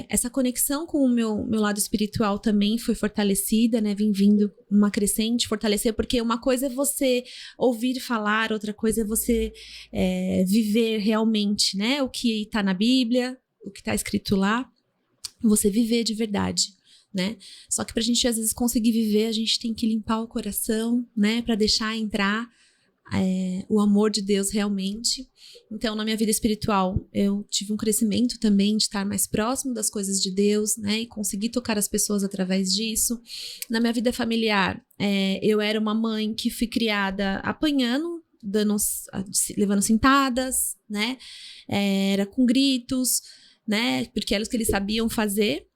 essa conexão com o meu lado espiritual também foi fortalecida, né? Vem vindo uma crescente, fortalecer, porque uma coisa é você ouvir falar, outra coisa é você viver realmente, né? O que está na Bíblia, o que está escrito lá, você viver de verdade. Né? Só que pra gente às vezes conseguir viver, a gente tem que limpar o coração, né? Pra deixar entrar o amor de Deus realmente. Então, na minha vida espiritual, eu tive um crescimento também de estar mais próximo das coisas de Deus, né? E conseguir tocar as pessoas através disso. Na minha vida familiar, eu era uma mãe que fui criada apanhando, levando cintadas, né? Era com gritos, né? Porque era o que eles sabiam fazer.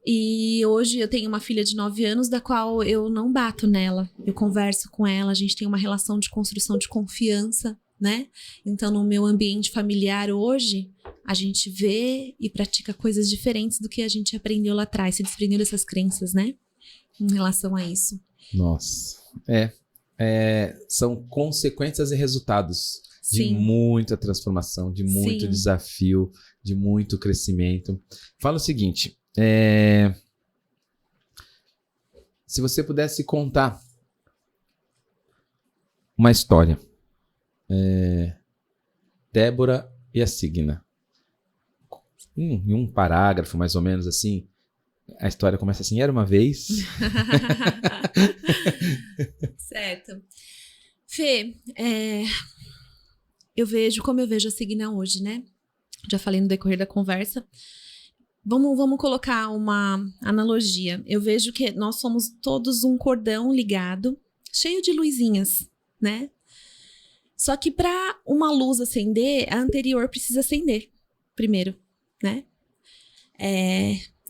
E hoje eu tenho uma filha de 9 anos, da qual eu não bato nela. Eu converso com ela, a gente tem uma relação de construção de confiança, né? Então, no meu ambiente familiar hoje, a gente vê e pratica coisas diferentes do que a gente aprendeu lá atrás, se desprendeu dessas crenças, né? Em relação a isso. Nossa, são consequências e resultados de Sim. muita transformação, de muito Sim. desafio, de muito crescimento. Fala o seguinte, se você pudesse contar uma história, Débora e a Signa, em um parágrafo mais ou menos assim, a história começa assim: era uma vez. Certo. Fê, eu vejo como eu vejo a Signa hoje, né? Já falei no decorrer da conversa. Vamos colocar uma analogia. Eu vejo que nós somos todos um cordão ligado, cheio de luzinhas, né? Só que para uma luz acender, a anterior precisa acender primeiro, né?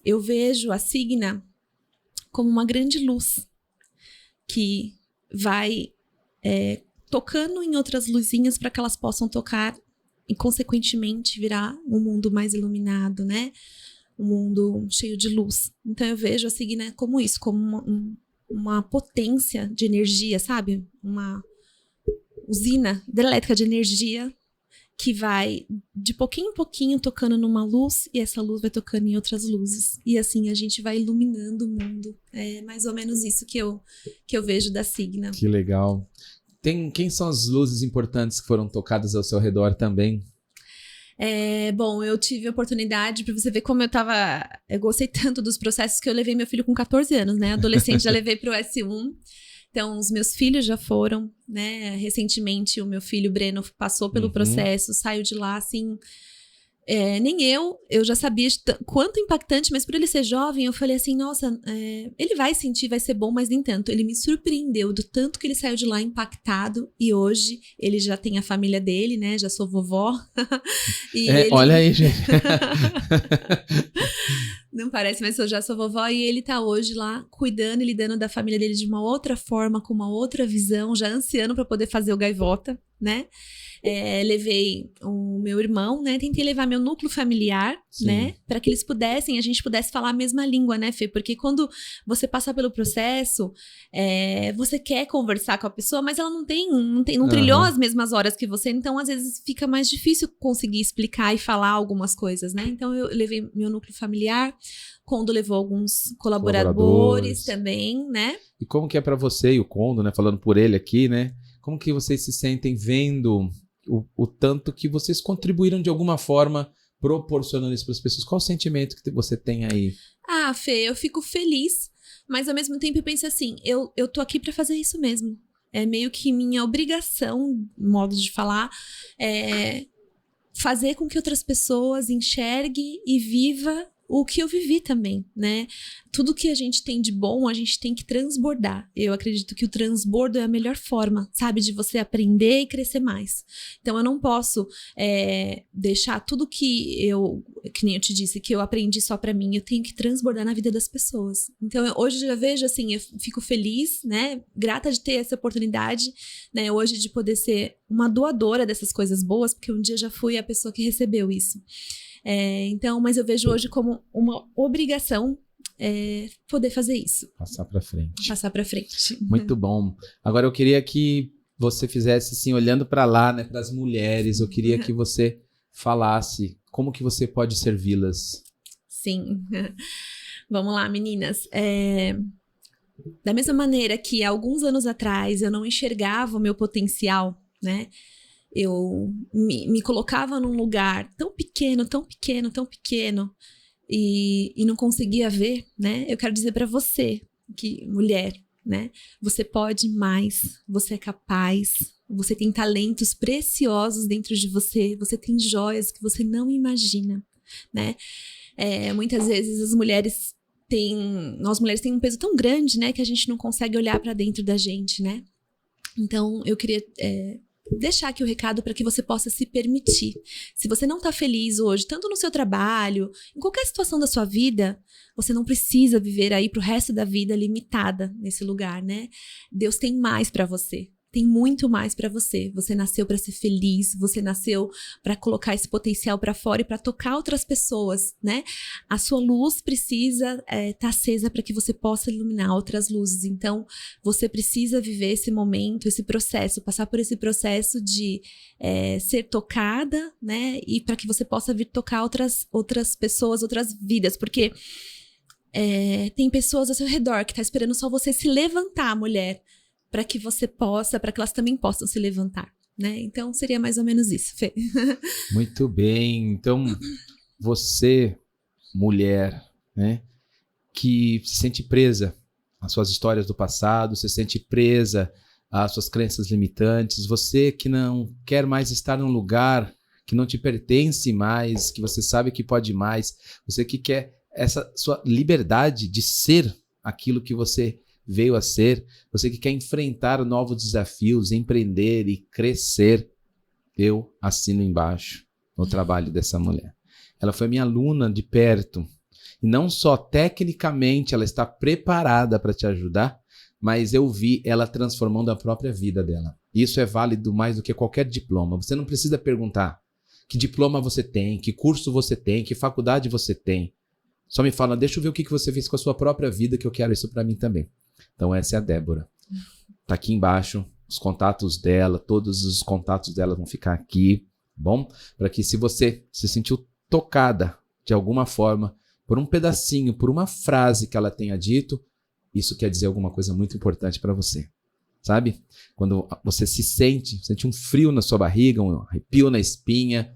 Eu vejo a Signa como uma grande luz que vai tocando em outras luzinhas para que elas possam tocar e, consequentemente, virar um mundo mais iluminado, né? Um mundo cheio de luz. Então eu vejo a Signa como isso, como uma potência de energia, sabe? Uma usina elétrica de energia que vai de pouquinho em pouquinho tocando numa luz, e essa luz vai tocando em outras luzes. E assim a gente vai iluminando o mundo. É mais ou menos isso que eu vejo da Signa. Que legal. Quem são as luzes importantes que foram tocadas ao seu redor também? Bom, eu tive a oportunidade, pra você ver como eu gostei tanto dos processos, que eu levei meu filho com 14 anos, né? Adolescente, já levei pro S1. Então, os meus filhos já foram, né? Recentemente, o meu filho, Breno, passou pelo processo, saiu de lá, assim... nem eu já sabia quanto impactante, mas por ele ser jovem, eu falei assim, nossa, ele vai sentir, vai ser bom, mas nem tanto. Ele me surpreendeu do tanto que ele saiu de lá impactado, e hoje ele já tem a família dele, né? Já sou vovó. Olha aí, gente. Não parece, mas eu já sou vovó, e ele tá hoje lá cuidando e lidando da família dele de uma outra forma, com uma outra visão, já ansiando para poder fazer o gaivota, né? Levei o meu irmão, né? Tentei levar meu núcleo familiar, sim, né? Para que a gente pudesse falar a mesma língua, né, Fê? Porque quando você passa pelo processo, você quer conversar com a pessoa, mas ela não trilhou as mesmas horas que você, então às vezes fica mais difícil conseguir explicar e falar algumas coisas, né? Então eu levei meu núcleo familiar, Condo levou alguns colaboradores também, né? E como que é para você e o Condo, né? Falando por ele aqui, né? Como que vocês se sentem vendo o tanto que vocês contribuíram de alguma forma, proporcionando isso para as pessoas? Qual o sentimento que você tem aí? Ah, Fê, eu fico feliz, mas ao mesmo tempo eu penso assim, eu tô aqui para fazer isso mesmo. É meio que minha obrigação, modo de falar, fazer com que outras pessoas enxerguem e viva o que eu vivi também, né? Tudo que a gente tem de bom, a gente tem que transbordar. Eu acredito que o transbordo é a melhor forma, sabe? De você aprender e crescer mais. Então, eu não posso deixar tudo que eu que nem eu te disse, que eu aprendi só pra mim, eu tenho que transbordar na vida das pessoas. Então, hoje eu já vejo, assim, eu fico feliz, né? Grata de ter essa oportunidade, né? Hoje de poder ser uma doadora dessas coisas boas, porque um dia já fui a pessoa que recebeu isso. Então, mas eu vejo hoje como uma obrigação poder fazer isso. Passar pra frente. Passar pra frente. Muito bom. Agora eu queria que você fizesse assim, olhando para lá, né, para as mulheres, eu queria que você falasse como que você pode servi-las. Sim. Vamos lá, meninas. Da mesma maneira que alguns anos atrás eu não enxergava o meu potencial, né? Eu me colocava num lugar tão pequeno, tão pequeno, tão pequeno e não conseguia ver, né? Eu quero dizer para você, que mulher, né? Você pode mais, você é capaz, você tem talentos preciosos dentro de você, você tem joias que você não imagina, né? Muitas vezes nós mulheres temos um peso tão grande, né? Que a gente não consegue olhar para dentro da gente, né? Então, eu queria deixar aqui o recado para que você possa se permitir. Se você não está feliz hoje, tanto no seu trabalho, em qualquer situação da sua vida, você não precisa viver aí pro resto da vida limitada nesse lugar, né? Deus tem mais para você. Tem muito mais para você. Você nasceu para ser feliz, você nasceu para colocar esse potencial para fora e para tocar outras pessoas, né? A sua luz precisa estar acesa para que você possa iluminar outras luzes. Então, você precisa viver esse momento, esse processo, passar por esse processo de ser tocada, né? E para que você possa vir tocar outras pessoas, outras vidas, porque tem pessoas ao seu redor que tá esperando só você se levantar, mulher, para que elas também possam se levantar, né? Então, seria mais ou menos isso, Fê. Muito bem. Então, você, mulher, né, que se sente presa às suas histórias do passado, se sente presa às suas crenças limitantes, você que não quer mais estar num lugar que não te pertence mais, que você sabe que pode mais, você que quer essa sua liberdade de ser aquilo que você veio a ser, você que quer enfrentar novos desafios, empreender e crescer, eu assino embaixo no trabalho dessa mulher. Ela foi minha aluna de perto, e não só tecnicamente ela está preparada para te ajudar, mas eu vi ela transformando a própria vida dela. Isso é válido mais do que qualquer diploma. Você não precisa perguntar que diploma você tem, que curso você tem, que faculdade você tem. Só me fala, deixa eu ver o que você fez com a sua própria vida, que eu quero isso para mim também. Então essa é a Débora. Tá aqui embaixo os contatos dela, todos os contatos dela vão ficar aqui, bom? Para que se você se sentiu tocada de alguma forma, por um pedacinho, por uma frase que ela tenha dito, isso quer dizer alguma coisa muito importante para você. Sabe? Quando você sente um frio na sua barriga, um arrepio na espinha,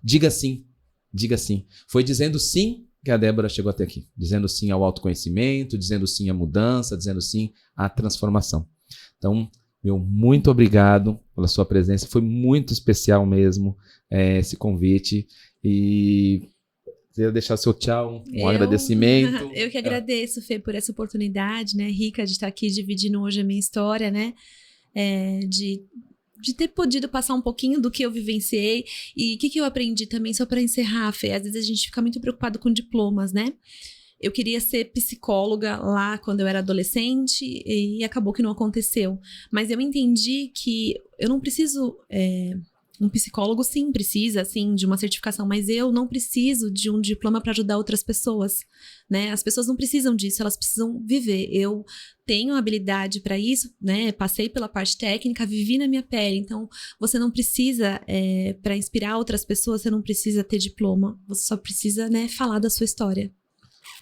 diga sim, diga sim. Foi dizendo sim que a Débora chegou até aqui, dizendo sim ao autoconhecimento, dizendo sim à mudança, dizendo sim à transformação. Então, meu muito obrigado pela sua presença, foi muito especial mesmo esse convite, e queria deixar seu tchau, agradecimento. Eu que agradeço, Fê, por essa oportunidade, né, rica de estar aqui dividindo hoje a minha história, né, de ter podido passar um pouquinho do que eu vivenciei e o que eu aprendi também, só para encerrar, Fê. Às vezes a gente fica muito preocupado com diplomas, né? Eu queria ser psicóloga lá quando eu era adolescente e acabou que não aconteceu. Mas eu entendi que eu não preciso... Um psicólogo, sim, precisa, sim, de uma certificação, mas eu não preciso de um diploma para ajudar outras pessoas, né? As pessoas não precisam disso, elas precisam viver. Eu tenho habilidade para isso, né? Passei pela parte técnica, vivi na minha pele. Então, você não precisa, para inspirar outras pessoas, você não precisa ter diploma. Você só precisa, né, falar da sua história.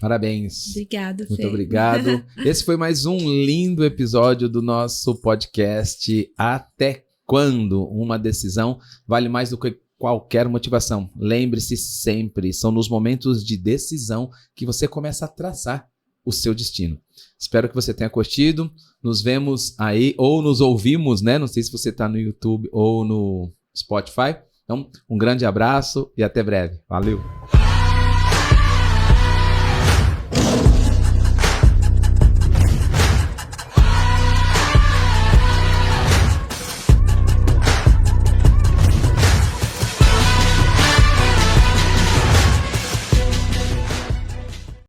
Parabéns. Obrigada, Fê. Muito obrigado. Esse foi mais um lindo episódio do nosso podcast Até Quando? Uma decisão vale mais do que qualquer motivação. Lembre-se sempre, são nos momentos de decisão que você começa a traçar o seu destino. Espero que você tenha curtido. Nos vemos aí, ou nos ouvimos, né? Não sei se você está no YouTube ou no Spotify. Então, um grande abraço e até breve. Valeu!